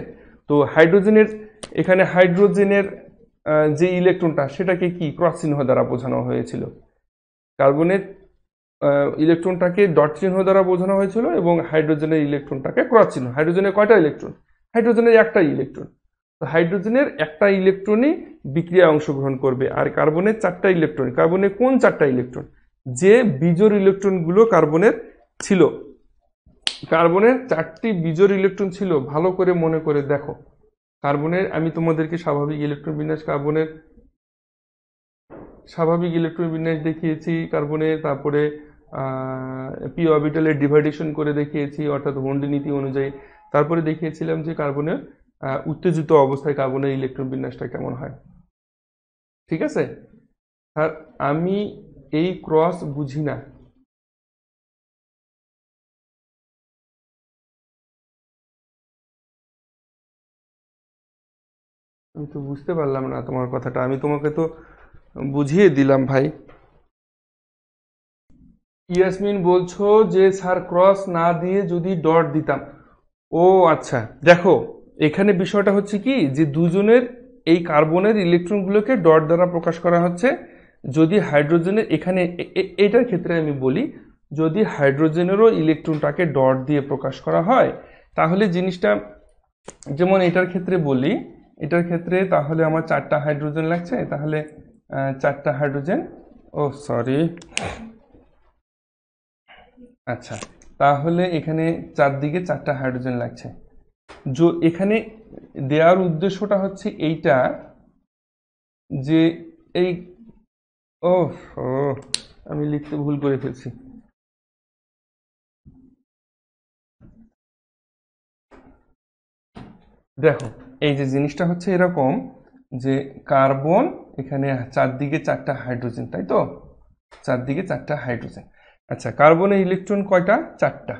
তো এখানে হাইড্রোজেনের যে ইলেকট্রনটা, সেটাকে কি ক্রস চিহ্ন দ্বারা বোঝানো হয়েছিল। কার্বনের ইলেকট্রনটাকে ডট চিহ্ন দ্বারা বোঝানো হয়েছিল এবং হাইড্রোজেনের ইলেকট্রনটাকে ক্রস চিহ্ন। হাইড্রোজেনের কয়টা ইলেকট্রন? হাইড্রোজেনের একটাই ইলেকট্রন। তো হাইড্রোজেনের একটা ইলেকট্রনই বিক্রিয়ায় অংশগ্রহণ করবে, আর কার্বনের 4টা ইলেকট্রন। কার্বনের কোন 4টা ইলেকট্রন? যে বিজোড় ইলেকট্রনগুলো কার্বনের ছিল। কার্বনের 4টি বিজোড় ইলেকট্রন ছিল, ভালো করে মনে করে দেখো। কার্বনের আমি তোমাদেরকে স্বাভাবিক ইলেকট্রন বিন্যাস দেখিয়েছি কার্বনের, তারপরে পি অরবিটালের ডিভাইডেশন করে দেখিয়েছি, অর্থাৎ হোন্ডি নীতি অনুযায়ী। তারপরে দেখিয়েছিলাম যে কার্বনের উত্তেজিত অবস্থায় কার্বনের ইলেকট্রন বিন্যাসটা কেমন হয়, ঠিক আছে? আর আমি এই ক্রস বুঝি না। আমি তো বুঝতে পারলাম না তোমার কথাটা, আমি তোমাকে তো বুঝিয়ে দিলাম ভাই। ইয়াসমিন বলছো যে স্যার ক্রস না দিয়ে যদি ডট দিতাম। ও আচ্ছা, দেখো এখানে বিষয়টা হচ্ছে কি, যে দুজনের এই কার্বনের ইলেকট্রনগুলোকে ডট দ্বারা প্রকাশ করা হচ্ছে। যদি হাইড্রোজেনের এখানে এটার ক্ষেত্রে আমি বলি, যদি হাইড্রোজেনেরও ইলেকট্রনটাকে ডট দিয়ে প্রকাশ করা হয়, তাহলে জিনিসটা, যেমন এটার ক্ষেত্রে বলি, এটার ক্ষেত্রে তাহলে আমার 4টা হাইড্রোজেন লাগছে, তাহলে 4টা হাইড্রোজেন, ও সরি, আচ্ছা, তাহলে এখানে চারদিকে 4টা হাইড্রোজেন লাগছে। এখানে দেওয়ার উদ্দেশ্যটা হচ্ছে এইটা, যে এই ও আমি লিখতে ভুল করে ফেলছি। দেখো এই যে জিনিসটা হচ্ছে এরকম, যে কার্বন এখানে চারদিকে 4টা হাইড্রোজেন, তাই তো? চারদিকে 4টা হাইড্রোজেন। আচ্ছা, কার্বনের ইলেকট্রন কয়টা? 4টা।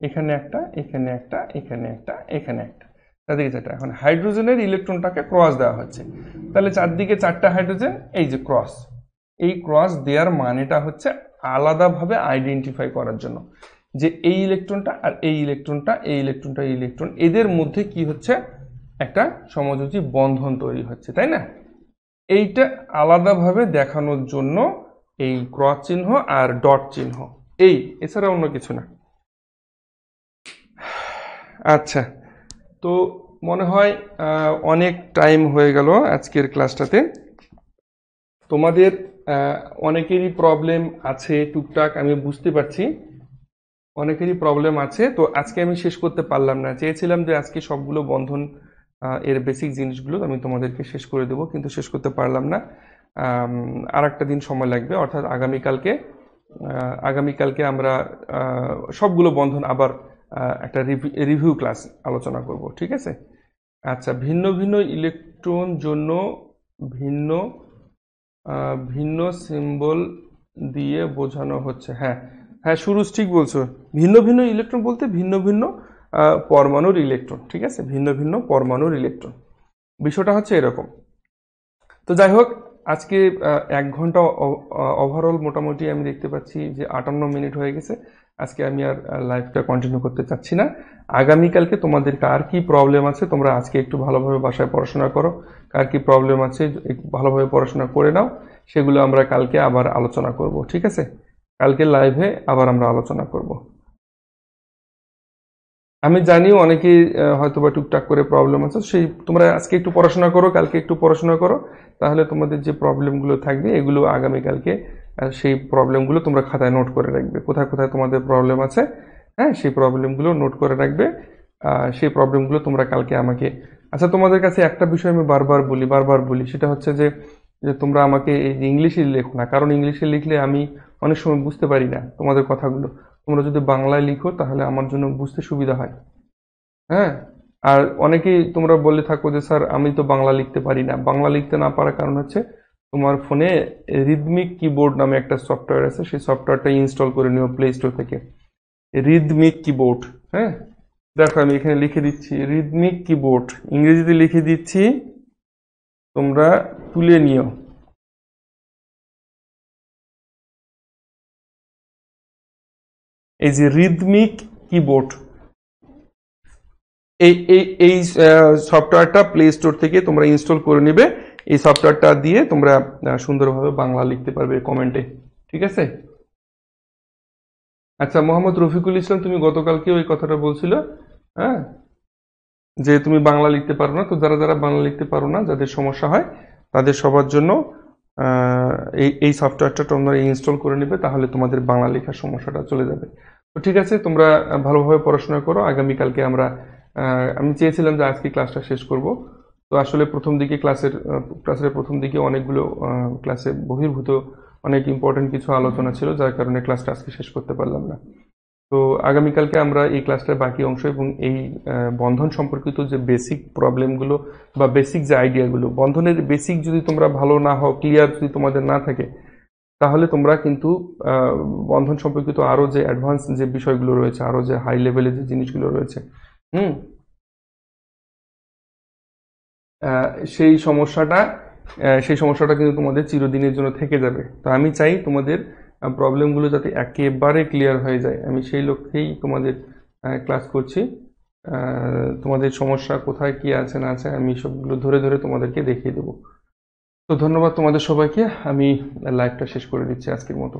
এখানে একটা, এখানে একটা, এখানে একটা, এখানে একটা, চারদিকে 4টা। এখন হাইড্রোজেনের ইলেকট্রনটাকে ক্রস দেওয়া হচ্ছে, তাহলে চারদিকে 4টা হাইড্রোজেন, এই যে ক্রস। এই ক্রস দেওয়ার মানেটা হচ্ছে আলাদাভাবে আইডেন্টিফাই করার জন্য যে এই ইলেকট্রনটা আর এই ইলেকট্রনটা, এই ইলেকট্রনটা, এই ইলেকট্রন, এদের মধ্যে কি হচ্ছে, একটা সমযোজী বন্ধন তৈরি হচ্ছে, তাই না? এইটা আলাদাভাবে দেখানোর জন্য এই ক্রস চিহ্ন আর ডট চিহ্ন, এই, এছাড়া অন্য কিছু না। আচ্ছা, তো মনে হয় অনেক টাইম হয়ে গেল আজকের ক্লাসটাতে। তোমাদের অনেকেরই প্রবলেম আছে টুকটাক, আমি বুঝতে পারছি অনেকেরই প্রবলেম আছে। তো আজকে আমি শেষ করতে পারলাম না, চেয়েছিলাম যে আজকে সবগুলো বন্ধন এর বেসিক জিনিসগুলো আমি তোমাদেরকে শেষ করে দেবো, কিন্তু শেষ করতে পারলাম না। আর একটা দিন সময় লাগবে, অর্থাৎ আগামীকালকে আমরা সবগুলো বন্ধন আবার একটা রিভিউ ক্লাস আলোচনা করব, ঠিক আছে? আচ্ছা, ভিন্ন ভিন্ন ইলেকট্রন জন্য ভিন্ন ভিন্ন সিম্বল দিয়ে বোঝানো হচ্ছে। হ্যাঁ হ্যাঁ, সুরজ ঠিক বলছো, ভিন্ন ভিন্ন ইলেকট্রন বলতে ভিন্ন ভিন্ন পরমাণুর ইলেকট্রন, ঠিক আছে? ভিন্ন ভিন্ন পরমাণুর ইলেকট্রন, বিষয়টা হচ্ছে এরকম। তো যাই হোক, আজকে 1 ঘন্টা ওভারঅল মোটামুটি আমি দেখতে পাচ্ছি যে 58 মিনিট হয়ে গেছে। আজকে আমি আর লাইভটা কন্টিনিউ করতে চাচ্ছি না। আগামীকালকে তোমাদের কার কি প্রবলেম আছে তোমরা আজকে একটু ভালোভাবে বাসায় পড়াশোনা করো, কার কি প্রবলেম আছে ভালোভাবে পড়াশোনা করে নাও, সেগুলো আমরা কালকে আবার আলোচনা করব, ঠিক আছে? কালকে লাইভে আবার আমরা আলোচনা করব। আমি জানি অনেকেই হয়তো বা টুকটাক করে প্রবলেম আছে, সেই তোমরা আজকে একটু পড়াশোনা করো, কালকে একটু পড়াশোনা করো, তাহলে তোমাদের যে প্রবলেমগুলো থাকবে এগুলো আগামীকালকে সেই প্রবলেমগুলো তোমরা খাতায় নোট করে রাখবে, কোথায় কোথায় তোমাদের প্রবলেম আছে। হ্যাঁ, সেই প্রবলেমগুলো নোট করে রাখবে, সেই প্রবলেমগুলো তোমরা কালকে আমাকে। আচ্ছা, তোমাদের কাছে একটা বিষয় আমি বারবার বলি, সেটা হচ্ছে যে যে তোমরা আমাকে এই ইংলিশে লেখো না, কারণ ইংলিশে লিখলে আমি অনেক সময় বুঝতে পারি না তোমাদের কথাগুলো। তোমরা যদি বাংলায় লিখো তাহলে আমার জন্য বুঝতে সুবিধা হয়। হ্যাঁ, আর অনেকেই তোমরা বলে থাকো যে স্যার আমি তো বাংলা লিখতে পারি না। বাংলা লিখতে না পারার কারণ হচ্ছে তোমার ফোনে রিদমিক কিবোর্ড নামে একটা সফটওয়্যার আছে, সেই সফটওয়্যারটা ইনস্টল করে নিও প্লে স্টোর থেকে, রিদমিক কিবোর্ড। হ্যাঁ, দেখো আমি এখানে লিখে দিচ্ছি রিদমিক কিবোর্ড, ইংরেজিতে লিখে দিচ্ছি, তোমরা তুলে নিও। এই যে রিদমিক কিবোর্ড, এই এই এই সফটওয়্যারটা প্লে স্টোর থেকে তোমরা ইনস্টল করে নিবে। এই সফটওয়্যারটা দিয়ে তোমরা সুন্দরভাবে বাংলা লিখতে পারবে কমেন্টে, ঠিক আছে? আচ্ছা, মোহাম্মদ রফিকুল ইসলাম, তুমি গতকালকে ওই কথাটা বলছিল, হ্যাঁ, যে তুমি বাংলা লিখতে পারো না। তো যারা যারা বাংলা লিখতে পারো না, যাদের সমস্যা হয়, তাদের সবার জন্য এই এই সফটওয়্যারটা তোমরা ইনস্টল করে নেবে, তাহলে তোমাদের বাংলা লেখার সমস্যাটা চলে যাবে। তো ঠিক আছে, তোমরা ভালোভাবে পড়াশোনা করো। আগামীকালকে আমি চেয়েছিলাম যে আজকে ক্লাসটা শেষ করব, তো আসলে ক্লাসের প্রথম দিকে অনেকগুলো ক্লাসে বহির্ভূত অনেক ইম্পর্টেন্ট কিছু আলোচনা ছিল, যার কারণে ক্লাসটা আজকে শেষ করতে পারলাম না। তো আগামীকালকে আমরা এই ক্লাসটার বাকি অংশ এবং এই বন্ধন সম্পর্কিত যে বেসিক প্রবলেমগুলো বা বেসিক যে আইডিয়াগুলো, বন্ধনের বেসিক যদি তোমরা ভালো না হও, ক্লিয়ার যদি তোমাদের না থাকে, তাহলে তোমরা কিন্তু বন্ধন সম্পর্কিত আরো যে অ্যাডভান্স যে বিষয়গুলো রয়েছে, আরো যে হাই লেভেলের যে জিনিসগুলো রয়েছে, হুম, সেই সমস্যাটা কিন্তু তোমাদের চিরদিনের জন্য থেকে যাবে। তো আমি চাই তোমাদের প্রবলেমগুলো যাতে একেবারে ক্লিয়ার হয়ে যায়, আমি সেই লক্ষ্যেই তোমাদের ক্লাস করছি। তোমাদের সমস্যা কোথায় কি আছে না আছে আমি সবগুলো ধরে ধরে তোমাদেরকে দেখিয়ে দেবো। তো ধন্যবাদ তোমাদের সবাইকে, আমি লাইভটা শেষ করে দিচ্ছি আজকের মতো।